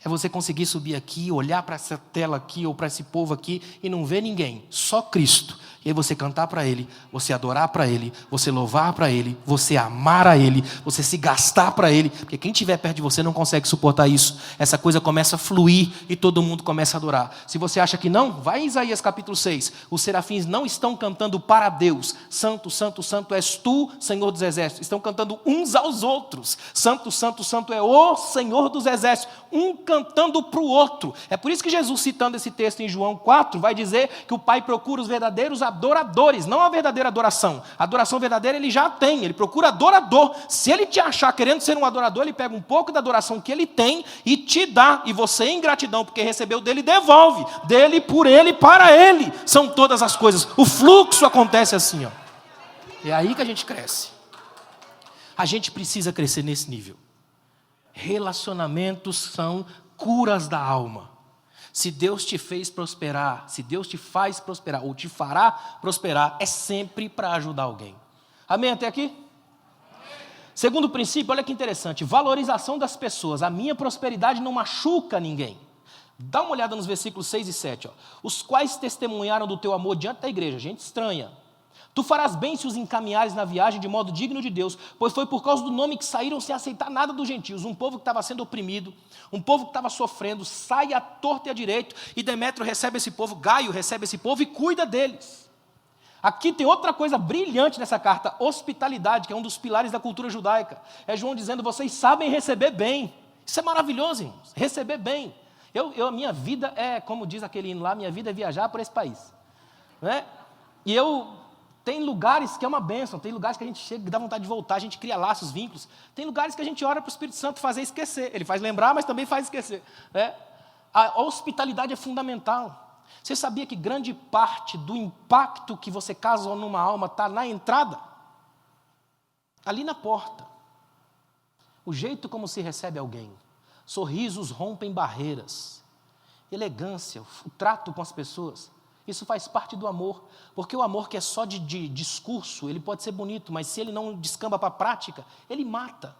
É você conseguir subir aqui, olhar para essa tela aqui, ou para esse povo aqui, e não ver ninguém, só Cristo. E aí você cantar para Ele, você adorar para Ele, você louvar para Ele, você amar a Ele, você se gastar para Ele, porque quem estiver perto de você não consegue suportar isso. Essa coisa começa a fluir e todo mundo começa a adorar. Se você acha que não, vai em Isaías capítulo 6. Os serafins não estão cantando para Deus. Santo, santo, santo és tu, Senhor dos exércitos. Estão cantando uns aos outros. Santo, santo, santo é o Senhor dos exércitos. Um cantando para o outro. É por isso que Jesus, citando esse texto em João 4, vai dizer que o Pai procura os verdadeiros adoradores, não a verdadeira adoração. A adoração verdadeira ele já tem, ele procura adorador. Se ele te achar querendo ser um adorador, ele pega um pouco da adoração que ele tem e te dá. E você, em gratidão, porque recebeu dele, devolve. Dele, por ele, para ele. São todas as coisas. O fluxo acontece assim, ó. É aí que a gente cresce. A gente precisa crescer nesse nível. Relacionamentos são curas da alma. Se Deus te fez prosperar, se Deus te faz prosperar ou te fará prosperar, é sempre para ajudar alguém. Amém até aqui? Segundo princípio, olha que interessante, valorização das pessoas. A minha prosperidade não machuca ninguém. Dá uma olhada nos versículos 6 e 7. Ó. Os quais testemunharam do teu amor diante da igreja. Gente estranha. Tu farás bem se os encaminhares na viagem de modo digno de Deus, pois foi por causa do nome que saíram sem aceitar nada dos gentios. Um povo que estava sendo oprimido, um povo que estava sofrendo, sai à torta e à direita, e Demétrio recebe esse povo, Gaio recebe esse povo e cuida deles. Aqui tem outra coisa brilhante nessa carta, hospitalidade, que é um dos pilares da cultura judaica. É João dizendo, vocês sabem receber bem. Isso é maravilhoso, irmãos, receber bem. A minha vida é, como diz aquele hino lá, minha vida é viajar por esse país. Né? Tem lugares que é uma bênção, tem lugares que a gente chega e dá vontade de voltar, a gente cria laços, vínculos. Tem lugares que a gente ora para o Espírito Santo fazer esquecer. Ele faz lembrar, mas também faz esquecer. Né? A hospitalidade é fundamental. Você sabia que grande parte do impacto que você causa numa alma está na entrada? Ali na porta. O jeito como se recebe alguém. Sorrisos rompem barreiras. Elegância, o trato com as pessoas. Isso faz parte do amor, porque o amor que é só de discurso, ele pode ser bonito, mas se ele não descamba para a prática, ele mata.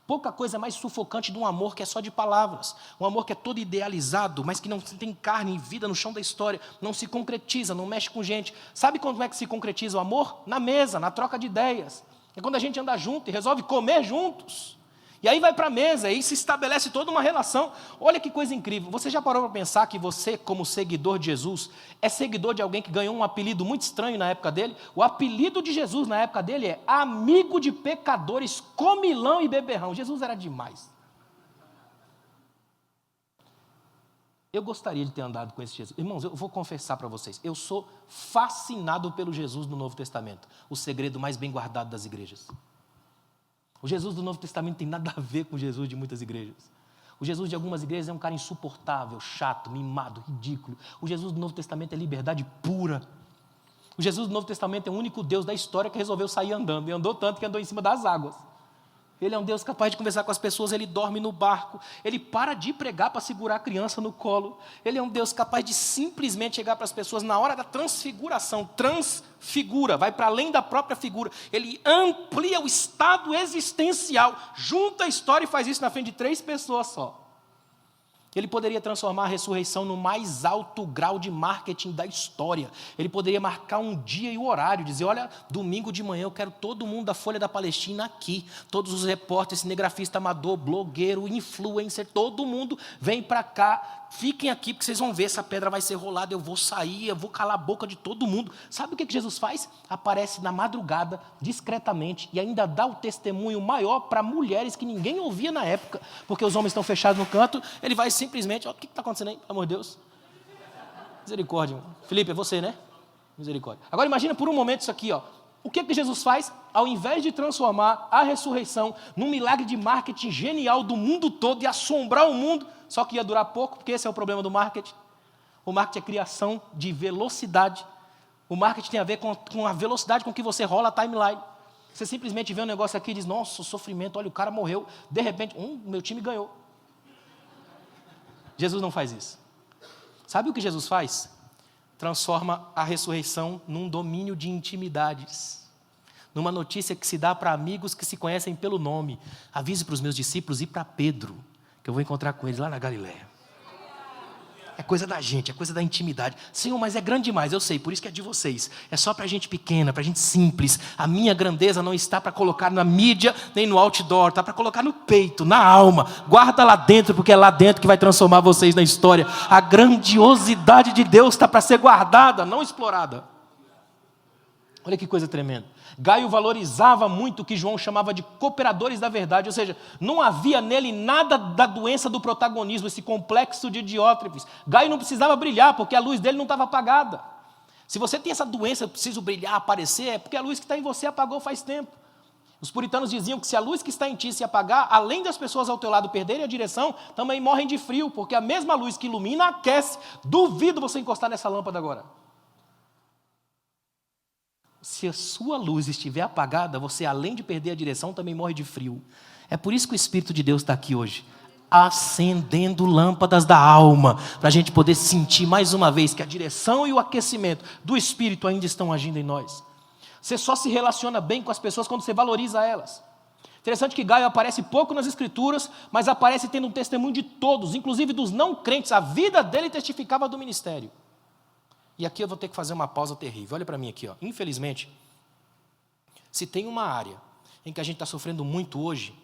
Pouca coisa mais sufocante de um amor que é só de palavras, um amor que é todo idealizado, mas que não tem carne e vida no chão da história, não se concretiza, não mexe com gente. Sabe como é que se concretiza o amor? Na mesa, na troca de ideias. É quando a gente anda junto e resolve comer juntos. E aí vai para a mesa, e aí se estabelece toda uma relação. Olha que coisa incrível. Você já parou para pensar que você, como seguidor de Jesus, é seguidor de alguém que ganhou um apelido muito estranho na época dele? O apelido de Jesus na época dele é amigo de pecadores, comilão e beberrão. Jesus era demais. Eu gostaria de ter andado com esse Jesus. Irmãos, eu vou confessar para vocês, eu sou fascinado pelo Jesus do Novo Testamento, o segredo mais bem guardado das igrejas. O Jesus do Novo Testamento tem nada a ver com o Jesus de muitas igrejas. O Jesus de algumas igrejas é um cara insuportável, chato, mimado, ridículo. O Jesus do Novo Testamento é liberdade pura. O Jesus do Novo Testamento é o único Deus da história que resolveu sair andando. E andou tanto que andou em cima das águas. Ele é um Deus capaz de conversar com as pessoas, ele dorme no barco, ele para de pregar para segurar a criança no colo. Ele é um Deus capaz de simplesmente chegar para as pessoas na hora da transfiguração, transfigura, vai para além da própria figura. Ele amplia o estado existencial, junta a história e faz isso na frente de 3 pessoas só. Ele poderia transformar a ressurreição no mais alto grau de marketing da história. Ele poderia marcar um dia e o horário, dizer, olha, domingo de manhã eu quero todo mundo da Folha da Palestina aqui. Todos os repórteres, cinegrafista amador, blogueiro, influencer, todo mundo vem para cá. Fiquem aqui porque vocês vão ver, essa pedra vai ser rolada, eu vou sair, eu vou calar a boca de todo mundo. Sabe o que Jesus faz? Aparece na madrugada, discretamente, e ainda dá o testemunho maior para mulheres que ninguém ouvia na época, porque os homens estão fechados no canto. Ele vai simplesmente, ó, o que está acontecendo aí, pelo amor de Deus? Misericórdia, irmão. Felipe, é você, né? Misericórdia. Agora imagina por um momento isso aqui, ó. O que Jesus faz? Ao invés de transformar a ressurreição num milagre de marketing genial do mundo todo e assombrar o mundo, só que ia durar pouco, porque esse é o problema do marketing. O marketing é criação de velocidade. O marketing tem a ver com a velocidade com que você rola a timeline. Você simplesmente vê um negócio aqui e diz, nossa, o sofrimento, olha, o cara morreu. De repente, meu time ganhou. Jesus não faz isso. Sabe o que Jesus faz? transforma a ressurreição num domínio de intimidades. Numa notícia que se dá para amigos que se conhecem pelo nome. Avise para os meus discípulos e para Pedro, que eu vou encontrar com eles lá na Galileia. É coisa da gente, é coisa da intimidade. Senhor, mas é grande demais, eu sei, por isso que é de vocês. É só para gente pequena, para gente simples. A minha grandeza não está para colocar na mídia, nem no outdoor. Está para colocar no peito, na alma. Guarda lá dentro, porque é lá dentro que vai transformar vocês na história. A grandiosidade de Deus está para ser guardada, não explorada. Olha que coisa tremenda. Gaio valorizava muito o que João chamava de cooperadores da verdade, ou seja, não havia nele nada da doença do protagonismo, esse complexo de Diótrefes. Gaio não precisava brilhar, porque a luz dele não estava apagada. Se você tem essa doença, eu preciso brilhar, aparecer, é porque a luz que está em você apagou faz tempo. Os puritanos diziam que se a luz que está em ti se apagar, além das pessoas ao teu lado perderem a direção, também morrem de frio, porque a mesma luz que ilumina aquece. Duvido você encostar nessa lâmpada agora. Se a sua luz estiver apagada, você, além de perder a direção, também morre de frio. É por isso que o Espírito de Deus está aqui hoje, acendendo lâmpadas da alma, para a gente poder sentir mais uma vez que a direção e o aquecimento do Espírito ainda estão agindo em nós. Você só se relaciona bem com as pessoas quando você valoriza elas. Interessante que Gaio aparece pouco nas Escrituras, mas aparece tendo um testemunho de todos, inclusive dos não crentes. A vida dele testificava do ministério. E aqui eu vou ter que fazer uma pausa terrível. Olha para mim aqui, ó. Infelizmente, se tem uma área em que a gente está sofrendo muito hoje,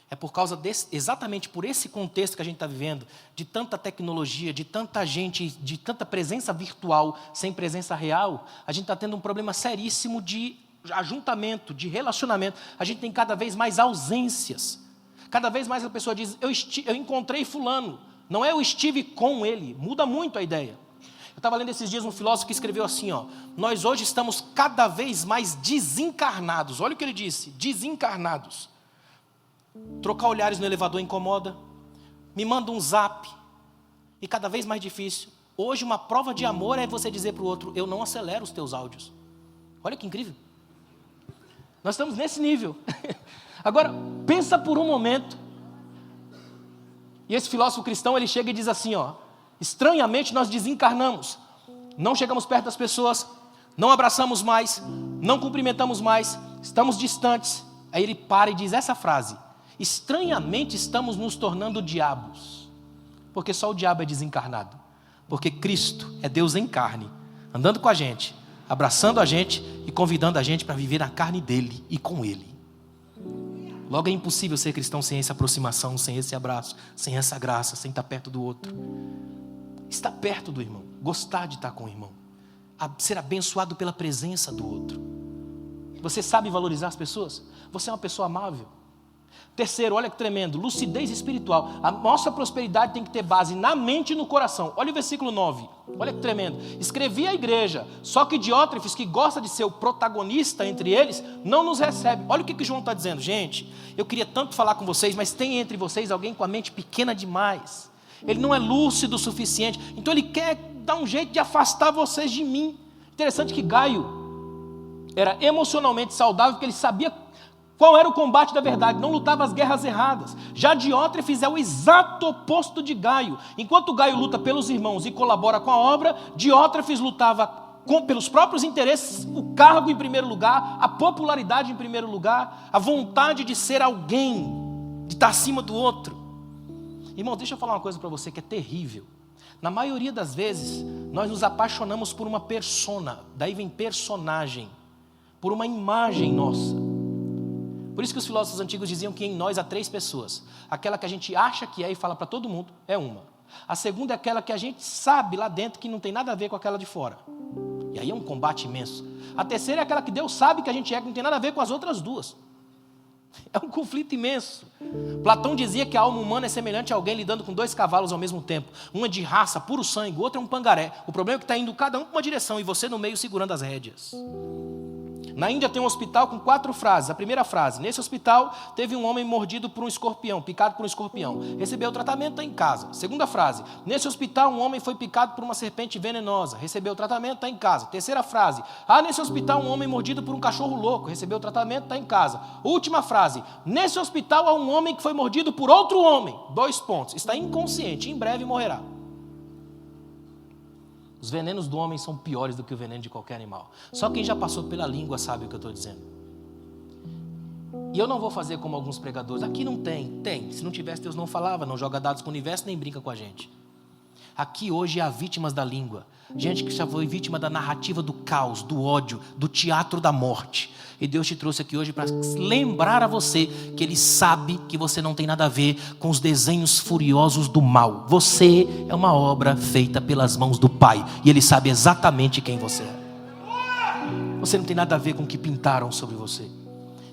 é por causa exatamente por esse contexto que a gente está vivendo, de tanta tecnologia, de tanta gente, de tanta presença virtual sem presença real, a gente está tendo um problema seríssimo de ajuntamento, de relacionamento. A gente tem cada vez mais ausências. Cada vez mais a pessoa diz, eu encontrei fulano. Não é eu estive com ele. Muda muito a ideia. Eu estava lendo esses dias um filósofo que escreveu assim, ó, nós hoje estamos cada vez mais desencarnados. Olha o que ele disse, desencarnados. Trocar olhares no elevador incomoda. Me manda um zap. E cada vez mais difícil. Hoje uma prova de amor é você dizer para o outro, eu não acelero os teus áudios. Olha que incrível. Nós estamos nesse nível. Agora, pensa por um momento. E esse filósofo cristão, ele chega e diz assim, ó, estranhamente nós desencarnamos, não chegamos perto das pessoas, não abraçamos mais, não cumprimentamos mais, estamos distantes. Aí ele para e diz essa frase, estranhamente estamos nos tornando diabos, porque só o diabo é desencarnado, porque Cristo é Deus em carne, andando com a gente, abraçando a gente e convidando a gente para viver na carne dele e com ele. Logo é impossível ser cristão sem essa aproximação, sem esse abraço, sem essa graça, sem estar perto do outro. Estar perto do irmão, gostar de estar com o irmão, ser abençoado pela presença do outro. Você sabe valorizar as pessoas? Você é uma pessoa amável? Terceiro, olha que tremendo, lucidez espiritual. A nossa prosperidade tem que ter base na mente e no coração. Olha o versículo 9, olha que tremendo. Escrevi à igreja, só que Diótrefes, que gosta de ser o protagonista entre eles, não nos recebe. Olha o que João está dizendo, gente, eu queria tanto falar com vocês, mas tem entre vocês alguém com a mente pequena demais. Ele não é lúcido o suficiente, então ele quer dar um jeito de afastar vocês de mim. Interessante que Gaio era emocionalmente saudável, porque ele sabia qual era o combate da verdade, não lutava as guerras erradas. Já Diótrefes é o exato oposto de Gaio. Enquanto Gaio luta pelos irmãos e colabora com a obra, Diótrefes lutava pelos próprios interesses, o cargo em primeiro lugar, a popularidade em primeiro lugar, a vontade de ser alguém, de estar acima do outro. Irmão, deixa eu falar uma coisa para você que é terrível. Na maioria das vezes, nós nos apaixonamos por uma persona, daí vem personagem, por uma imagem nossa. Por isso que os filósofos antigos diziam que em nós há 3 pessoas. Aquela que a gente acha que é e fala para todo mundo, é uma. A segunda é aquela que a gente sabe lá dentro que não tem nada a ver com aquela de fora. E aí é um combate imenso. A terceira é aquela que Deus sabe que a gente é, que não tem nada a ver com as outras duas. É um conflito imenso. Platão dizia que a alma humana é semelhante a alguém lidando com 2 cavalos ao mesmo tempo. Um é de raça, puro sangue, o outro é um pangaré. O problema é que está indo cada um para uma direção e você no meio segurando as rédeas. Na Índia tem um hospital com 4 frases. A primeira frase, nesse hospital teve um homem mordido por um escorpião, picado por um escorpião. Recebeu tratamento, está em casa. Segunda frase, nesse hospital um homem foi picado por uma serpente venenosa. Recebeu tratamento, está em casa. Terceira frase, nesse hospital um homem mordido por um cachorro louco. Recebeu tratamento, está em casa. Última frase, nesse hospital há um homem que foi mordido por outro homem. 2 pontos, está inconsciente, em breve morrerá. Os venenos do homem são piores do que o veneno de qualquer animal. Só quem já passou pela língua sabe o que eu estou dizendo. E eu não vou fazer como alguns pregadores. Aqui não tem. Tem. Se não tivesse, Deus não falava, não joga dados com o universo, nem brinca com a gente. Aqui hoje há vítimas da língua. Gente que já foi vítima da narrativa do caos, do ódio, do teatro da morte. E Deus te trouxe aqui hoje para lembrar a você que Ele sabe que você não tem nada a ver com os desenhos furiosos do mal. Você é uma obra feita pelas mãos do Pai. E Ele sabe exatamente quem você é. Você não tem nada a ver com o que pintaram sobre você.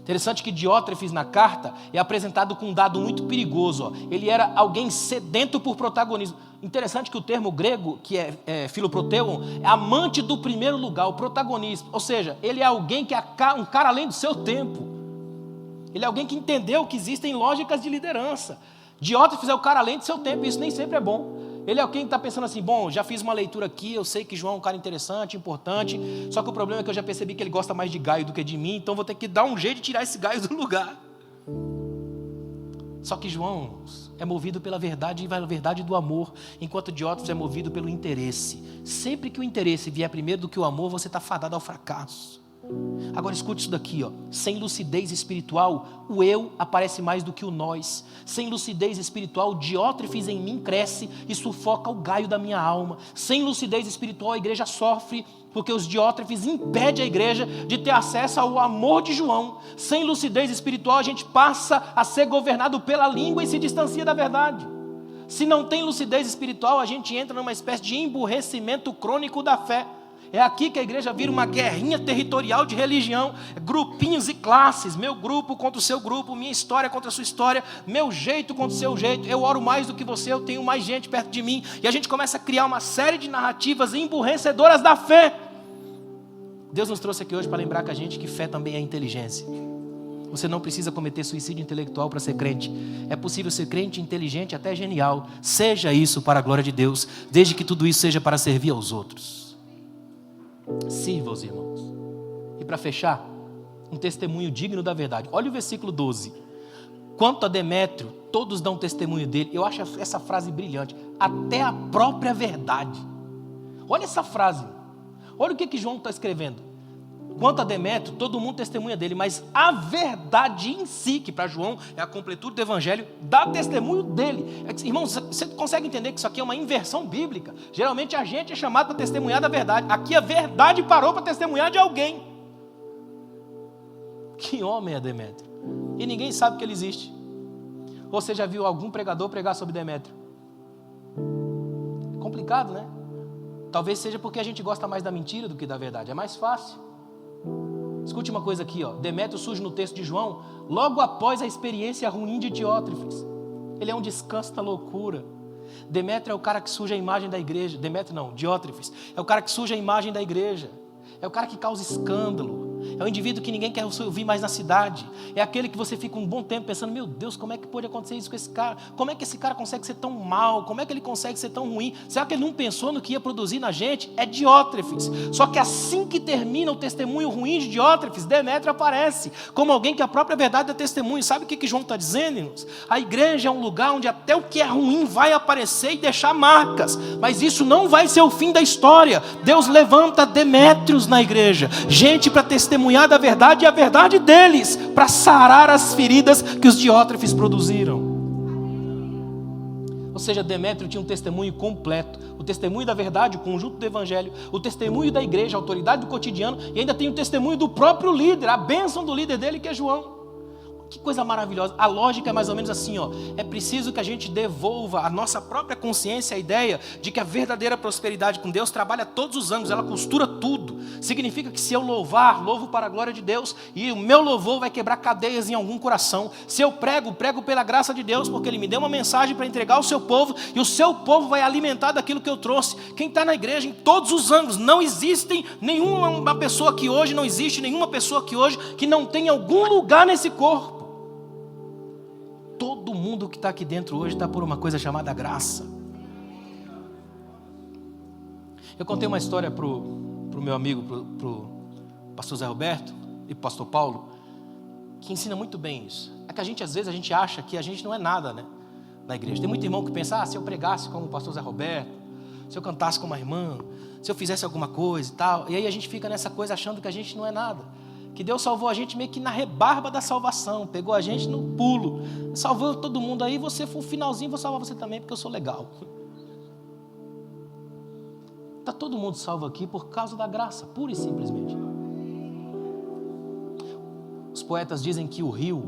Interessante que Diótrefes na carta é apresentado com um dado muito perigoso. Ó. Ele era alguém sedento por protagonismo. Interessante que o termo grego, que é filoprodeuon, é amante do primeiro lugar, o protagonismo. Ou seja, ele é alguém que é um cara além do seu tempo. Ele é alguém que entendeu que existem lógicas de liderança. Diótrefes é o cara além do seu tempo, e isso nem sempre é bom. Ele é alguém que está pensando assim, bom, já fiz uma leitura aqui, eu sei que João é um cara interessante, importante, só que o problema é que eu já percebi que ele gosta mais de Gaio do que de mim, então vou ter que dar um jeito de tirar esse Gaio do lugar. Só que João é movido pela verdade e pela verdade do amor, enquanto Diótrefes é movido pelo interesse. Sempre que o interesse vier primeiro do que o amor, você está fadado ao fracasso. Agora escute isso daqui, ó. Sem lucidez espiritual, o eu aparece mais do que o nós. Sem lucidez espiritual, Diótrefes em mim cresce e sufoca o gaio da minha alma. Sem lucidez espiritual, a igreja sofre, porque os Diótrefes impedem a igreja de ter acesso ao amor de João. Sem lucidez espiritual, a gente passa a ser governado pela língua e se distancia da verdade. Se não tem lucidez espiritual, a gente entra numa espécie de emburrecimento crônico da fé. É aqui que a igreja vira uma guerrinha territorial de religião, grupinhos e classes, meu grupo contra o seu grupo, minha história contra a sua história, meu jeito contra o seu jeito, eu oro mais do que você, eu tenho mais gente perto de mim, e a gente começa a criar uma série de narrativas emburrecedoras da fé. Deus nos trouxe aqui hoje para lembrar que a gente que fé também é inteligência. Você não precisa cometer suicídio intelectual para ser crente. É possível ser crente, inteligente, até genial. Seja isso para a glória de Deus, desde que tudo isso seja para servir aos outros. Sirva os irmãos. E para fechar, um testemunho digno da verdade. Olha o versículo 12. Quanto a Demétrio, todos dão testemunho dele. Eu acho essa frase brilhante. Até a própria verdade. Olha essa frase. Olha o que João está escrevendo. Quanto a Demétrio, todo mundo testemunha dele, mas a verdade em si, que para João é a completude do evangelho, dá testemunho dele. Irmãos, você consegue entender que isso aqui é uma inversão bíblica? Geralmente a gente é chamado para testemunhar da verdade. Aqui a verdade parou para testemunhar de alguém. Que homem é Demétrio? E ninguém sabe que ele existe. Ou você já viu algum pregador pregar sobre Demétrio? Complicado, né? Talvez seja porque a gente gosta mais da mentira do que da verdade. É mais fácil. Escute uma coisa aqui, ó. Demétrio surge no texto de João logo após a experiência ruim de Diótrefes. Ele é um descanso da loucura. Demétrio é o cara que suja a imagem da igreja. Demétrio não, Diótrefes é o cara que suja a imagem da igreja. É o cara que causa escândalo. É o indivíduo que ninguém quer ouvir mais na cidade. É aquele que você fica um bom tempo pensando, meu Deus, como é que pode acontecer isso com esse cara? Como é que esse cara consegue ser tão mal? Como é que ele consegue ser tão ruim? Será que ele não pensou no que ia produzir na gente? É Diótrefes. Só que assim que termina o testemunho ruim de Diótrefes, Demétrio aparece como alguém que a própria verdade é testemunho. Sabe o que João está dizendo, irmãos? A igreja é um lugar onde até o que é ruim vai aparecer e deixar marcas. Mas isso não vai ser o fim da história. Deus levanta Demétrios na igreja. Gente para testemunhar da verdade e a verdade deles, para sarar as feridas que os Diótrefes produziram. Ou seja, Demétrio tinha um testemunho completo, o testemunho da verdade, o conjunto do evangelho, o testemunho da igreja, a autoridade do cotidiano, e ainda tem o testemunho do próprio líder, a bênção do líder dele, que é João. Que coisa maravilhosa. A lógica é mais ou menos assim, ó. É preciso que a gente devolva à nossa própria consciência a ideia de que a verdadeira prosperidade com Deus trabalha todos os ângulos, ela costura tudo. Significa que se eu louvar, louvo para a glória de Deus, e o meu louvor vai quebrar cadeias em algum coração. Se eu prego, prego pela graça de Deus, porque Ele me deu uma mensagem para entregar ao seu povo, e o seu povo vai alimentar daquilo que eu trouxe. Quem está na igreja, em todos os ângulos, não existem nenhuma pessoa que hoje, não existe nenhuma pessoa que hoje, que não tenha algum lugar nesse corpo. Todo mundo que está aqui dentro hoje está por uma coisa chamada graça. Eu contei uma história para o meu amigo, para o pastor Zé Roberto e para o pastor Paulo, que ensina muito bem isso. É que às vezes a gente acha que a gente não é nada, né, na igreja. Tem muito irmão que pensa, se eu pregasse como o pastor Zé Roberto, se eu cantasse como a irmã, se eu fizesse alguma coisa e tal. E aí a gente fica nessa coisa achando que a gente não é nada. Que Deus salvou a gente meio que na rebarba da salvação. Pegou a gente no pulo. Salvou todo mundo aí, você foi o finalzinho, vou salvar você também porque eu sou legal. Está todo mundo salvo aqui por causa da graça, pura e simplesmente. Os poetas dizem que o rio,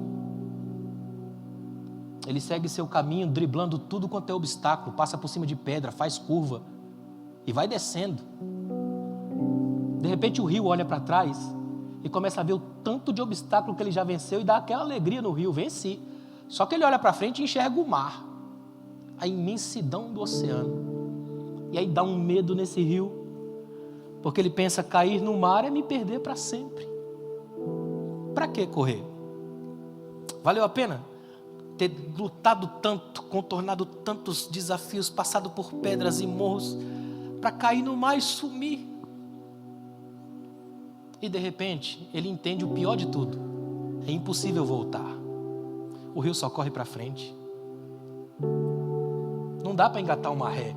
ele segue seu caminho driblando tudo quanto é obstáculo, passa por cima de pedra, faz curva e vai descendo. De repente o rio olha para trás e começa a ver o tanto de obstáculo que ele já venceu e dá aquela alegria no rio, venci. Só que ele olha para frente e enxerga o mar, a imensidão do oceano. E aí dá um medo nesse rio, porque ele pensa, cair no mar é me perder para sempre. Para que correr? Valeu a pena? Ter lutado tanto, contornado tantos desafios, passado por pedras e morros, para cair no mar e sumir. E de repente, ele entende o pior de tudo. É impossível voltar. O rio só corre para frente. Não dá para engatar uma ré.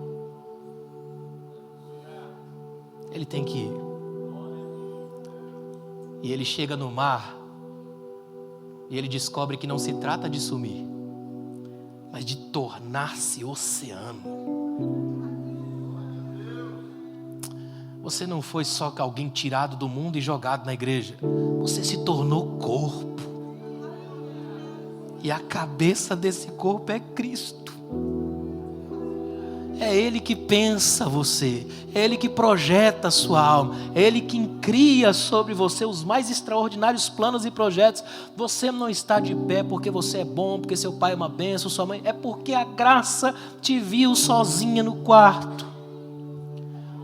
Ele tem que ir. E ele chega no mar e ele descobre que não se trata de sumir, mas de tornar-se oceano. Você não foi só alguém tirado do mundo e jogado na igreja. Você se tornou corpo. E a cabeça desse corpo é Cristo. É Ele que pensa você, é Ele que projeta a sua alma, é Ele que cria sobre você os mais extraordinários planos e projetos. Você não está de pé porque você é bom, porque seu pai é uma bênção, sua mãe, é porque a graça te viu sozinha no quarto.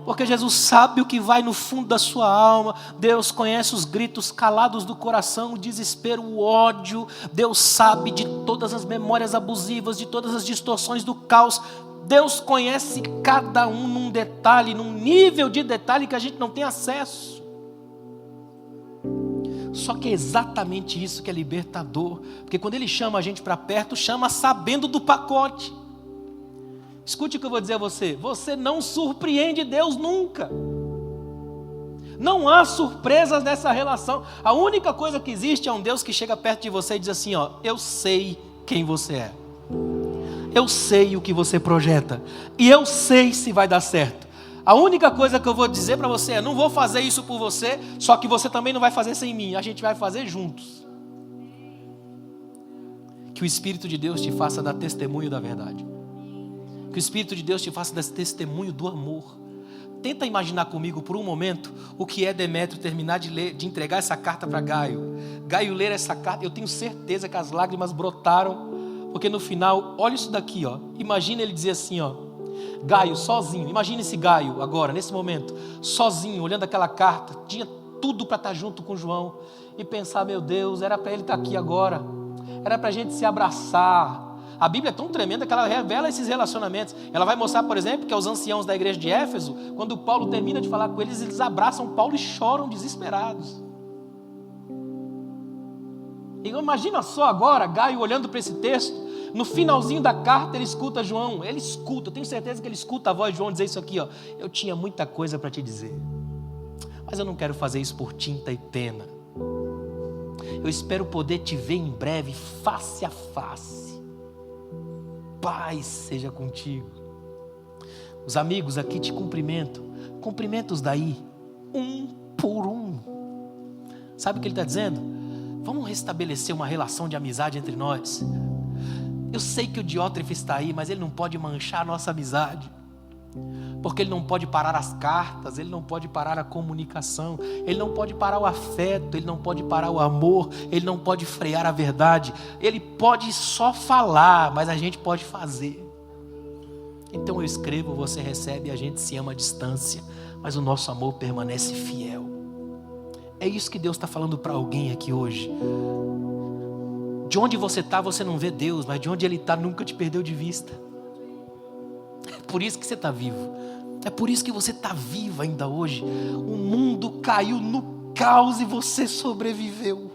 Porque Jesus sabe o que vai no fundo da sua alma. Deus conhece os gritos calados do coração, o desespero, o ódio. Deus sabe de todas as memórias abusivas, de todas as distorções do caos. Deus conhece cada um num detalhe, num nível de detalhe que a gente não tem acesso. Só que é exatamente isso que é libertador. Porque quando Ele chama a gente para perto, chama sabendo do pacote. Escute o que eu vou dizer a você. Você não surpreende Deus nunca. Não há surpresas nessa relação. A única coisa que existe é um Deus que chega perto de você e diz assim, ó, eu sei quem você é. Eu sei o que você projeta. E eu sei se vai dar certo. A única coisa que eu vou dizer para você é, não vou fazer isso por você, só que você também não vai fazer sem mim. A gente vai fazer juntos. Que o Espírito de Deus te faça dar testemunho da verdade. Que o Espírito de Deus te faça dar testemunho do amor. Tenta imaginar comigo por um momento o que é Demétrio terminar de entregar essa carta para Gaio. Gaio ler essa carta, eu tenho certeza que as lágrimas brotaram. Porque no final, olha isso daqui, ó. Imagina ele dizer assim, ó. Gaio, sozinho. Imagina esse Gaio agora, nesse momento. Sozinho, olhando aquela carta. Tinha tudo para estar junto com João. E pensar, meu Deus, era para ele estar aqui agora. Era para a gente se abraçar. A Bíblia é tão tremenda que ela revela esses relacionamentos. Ela vai mostrar, por exemplo, que os anciãos da igreja de Éfeso, quando Paulo termina de falar com eles, eles abraçam Paulo e choram desesperados. E imagina só agora, Gaio olhando para esse texto, no finalzinho da carta ele escuta João, eu tenho certeza que ele escuta a voz de João dizer isso aqui, ó, eu tinha muita coisa para te dizer, mas eu não quero fazer isso por tinta e pena, eu espero poder te ver em breve, face a face, paz seja contigo. Os amigos aqui te cumprimentam, cumprimenta-os daí, um por um. Sabe o que ele está dizendo? Vamos restabelecer uma relação de amizade entre nós. Eu sei que o Diótrefes está aí, mas ele não pode manchar a nossa amizade. Porque ele não pode parar as cartas, ele não pode parar a comunicação, ele não pode parar o afeto, ele não pode parar o amor, ele não pode frear a verdade. Ele pode só falar, mas a gente pode fazer. Então eu escrevo, você recebe, a gente se ama à distância, mas o nosso amor permanece fiel. É isso que Deus está falando para alguém aqui hoje. De onde você está, você não vê Deus, mas de onde Ele está, nunca te perdeu de vista. É por isso que você está vivo. É por isso que você está vivo ainda hoje. O mundo caiu no caos e você sobreviveu.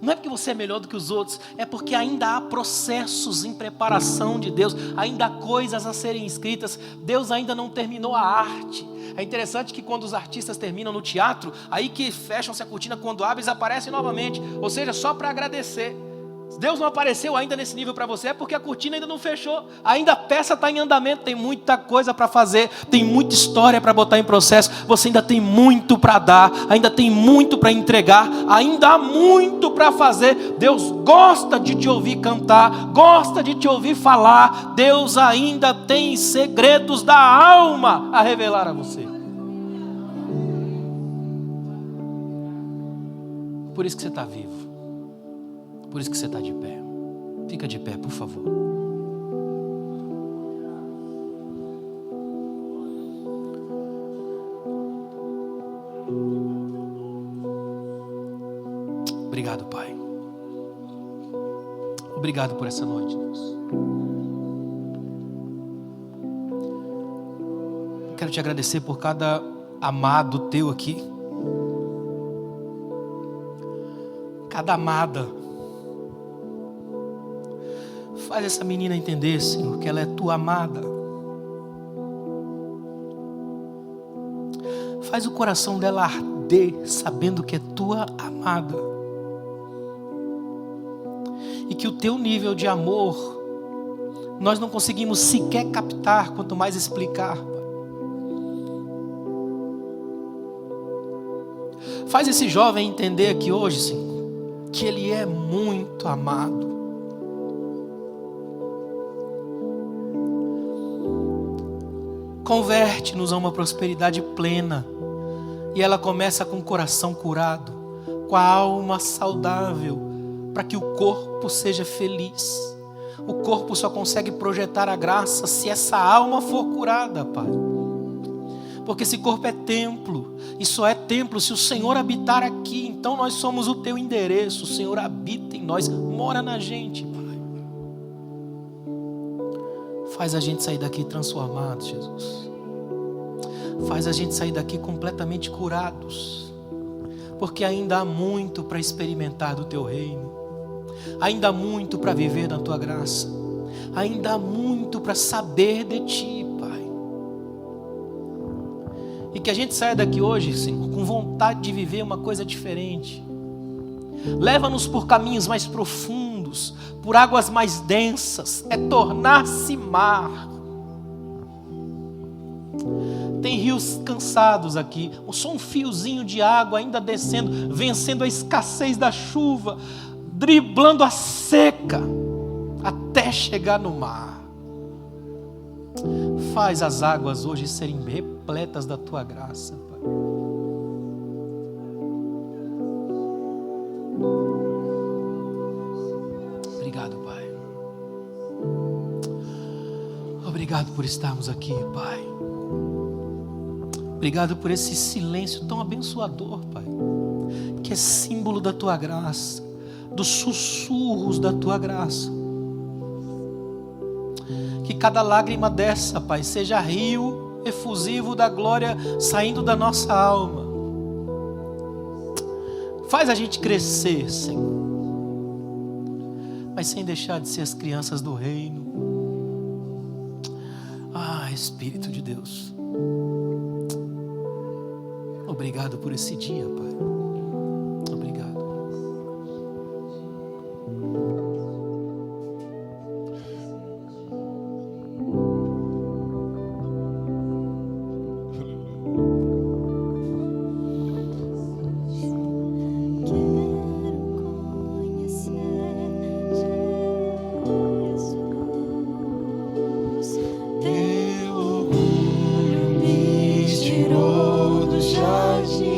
Não é porque você é melhor do que os outros, é porque ainda há processos em preparação de Deus, ainda há coisas a serem escritas, Deus ainda não terminou a arte. É interessante que quando os artistas terminam no teatro, aí que fecham-se a cortina, quando abrem, eles aparecem novamente, ou seja, só para agradecer. Deus não apareceu ainda nesse nível para você, é porque a cortina ainda não fechou, ainda a peça está em andamento, tem muita coisa para fazer, tem muita história para botar em processo, você ainda tem muito para dar, ainda tem muito para entregar, ainda há muito para fazer. Deus gosta de te ouvir cantar, gosta de te ouvir falar, Deus ainda tem segredos da alma a revelar a você. Por isso que você está vivo. Por isso que você está de pé. Fica de pé, por favor. Obrigado, Pai. Obrigado por essa noite, Deus. Quero te agradecer por cada amado teu aqui. Cada amada. Faz essa menina entender, Senhor, que ela é tua amada. Faz o coração dela arder, sabendo que é tua amada. E que o teu nível de amor, nós não conseguimos sequer captar, quanto mais explicar. Faz esse jovem entender aqui hoje, Senhor, que ele é muito amado. Converte-nos a uma prosperidade plena. E ela começa com o coração curado, com a alma saudável, para que o corpo seja feliz. O corpo só consegue projetar a graça se essa alma for curada, Pai. Porque esse corpo é templo, e só é templo se o Senhor habitar aqui. Então nós somos o teu endereço, o Senhor habita em nós, mora na gente, Pai. Faz a gente sair daqui transformados, Jesus. Faz a gente sair daqui completamente curados. Porque ainda há muito para experimentar do teu reino. Ainda há muito para viver na tua graça. Ainda há muito para saber de ti, Pai. E que a gente saia daqui hoje, Senhor, com vontade de viver uma coisa diferente. Leva-nos por caminhos mais profundos, por águas mais densas, é tornar-se mar. Tem rios cansados aqui, só um fiozinho de água ainda descendo, vencendo a escassez da chuva, driblando a seca, até chegar no mar. Faz as águas hoje serem repletas da tua graça, Pai. Obrigado, Pai. Obrigado por estarmos aqui, Pai. Obrigado por esse silêncio tão abençoador, Pai, que é símbolo da tua graça, dos sussurros da tua graça. Que cada lágrima dessa, Pai, seja rio efusivo da glória saindo da nossa alma. Faz a gente crescer, Senhor, mas sem deixar de ser as crianças do reino. Ah, Espírito de Deus. Obrigado por esse dia, Pai. Obrigado. Teu orgulho me tirou do jardim.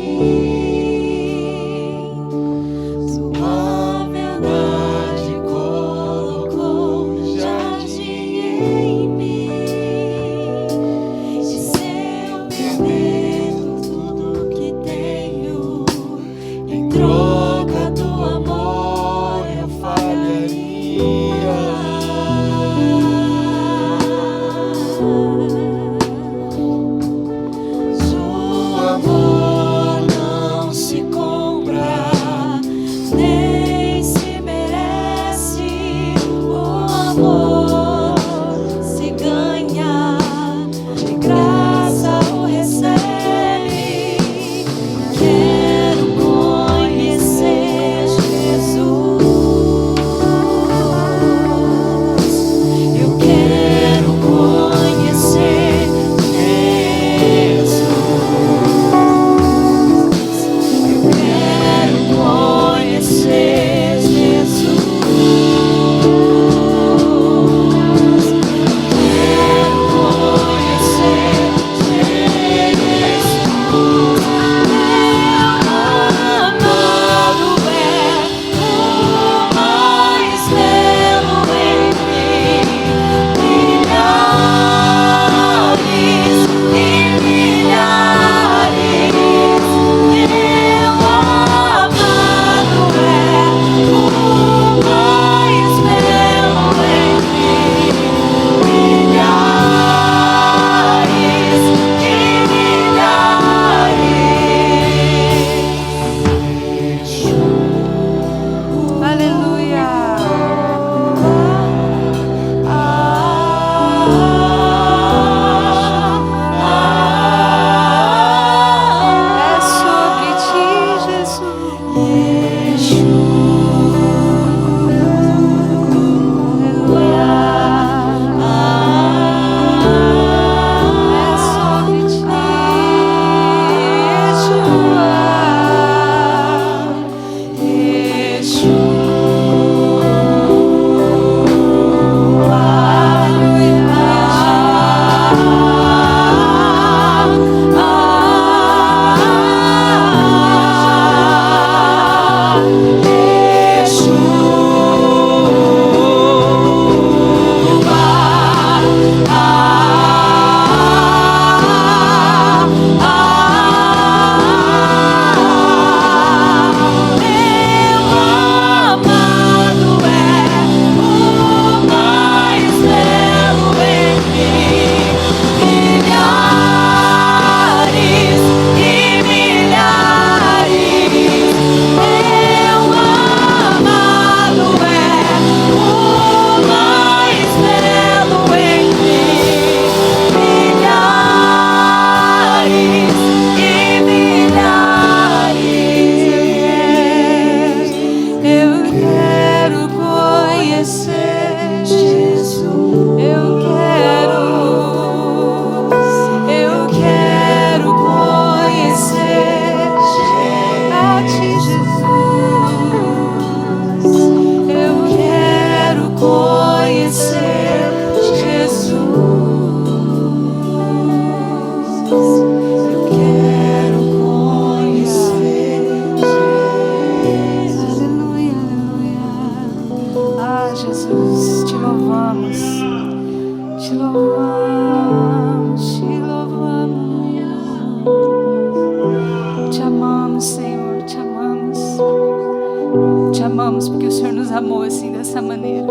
amamos porque o Senhor nos amou assim, dessa maneira.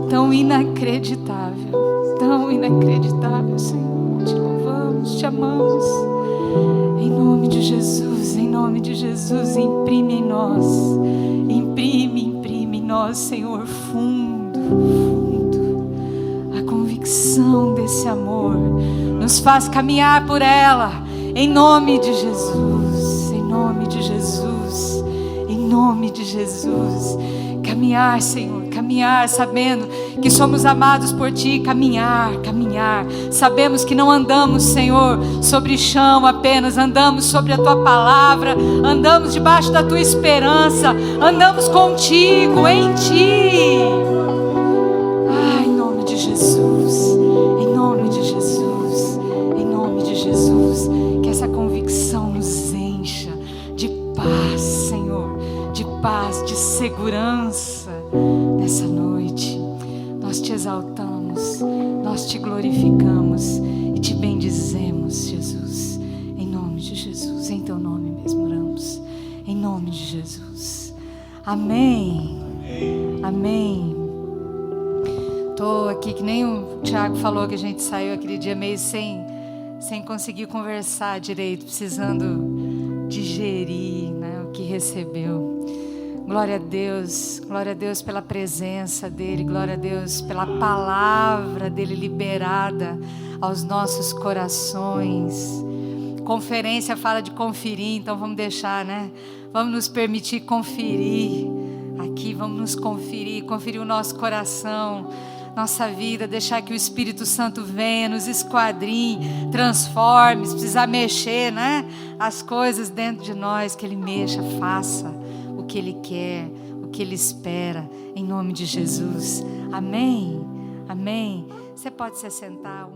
Tão inacreditável, Senhor. Te louvamos, te amamos. Em nome de Jesus, imprime em nós, imprime em nós, Senhor, fundo, a convicção desse amor. Nos faz caminhar por ela, em nome de Jesus, em nome de Jesus, em nome de Jesus. Caminhar, Senhor, caminhar sabendo que somos amados por Ti, caminhar. Sabemos que não andamos, Senhor, sobre chão apenas, andamos sobre a Tua palavra, andamos debaixo da Tua esperança, andamos contigo, em Ti. Em nome de Jesus, em nome de Jesus, em nome de Jesus, que essa convicção nos encha de paz, Senhor, de paz, de segurança nessa noite. Nós te exaltamos, nós te glorificamos e te bendizemos, Jesus, em nome de Jesus. Em teu nome mesmo oramos, em nome de Jesus. Amém. Amém. Estou aqui que nem o Tiago falou, que a gente saiu aquele dia meio sem conseguir conversar direito, precisando digerir, né, o que recebeu. Glória a Deus pela presença dEle, glória a Deus pela palavra dEle liberada aos nossos corações. Conferência fala de conferir, então vamos deixar, né? Vamos nos permitir conferir aqui, vamos nos conferir o nosso coração, nossa vida, deixar que o Espírito Santo venha, nos esquadrinhe, transforme, se precisar mexer, né? As coisas dentro de nós, que Ele mexa, faça o que Ele quer, o que Ele espera, em nome de Jesus. Amém. Amém. Você pode se assentar.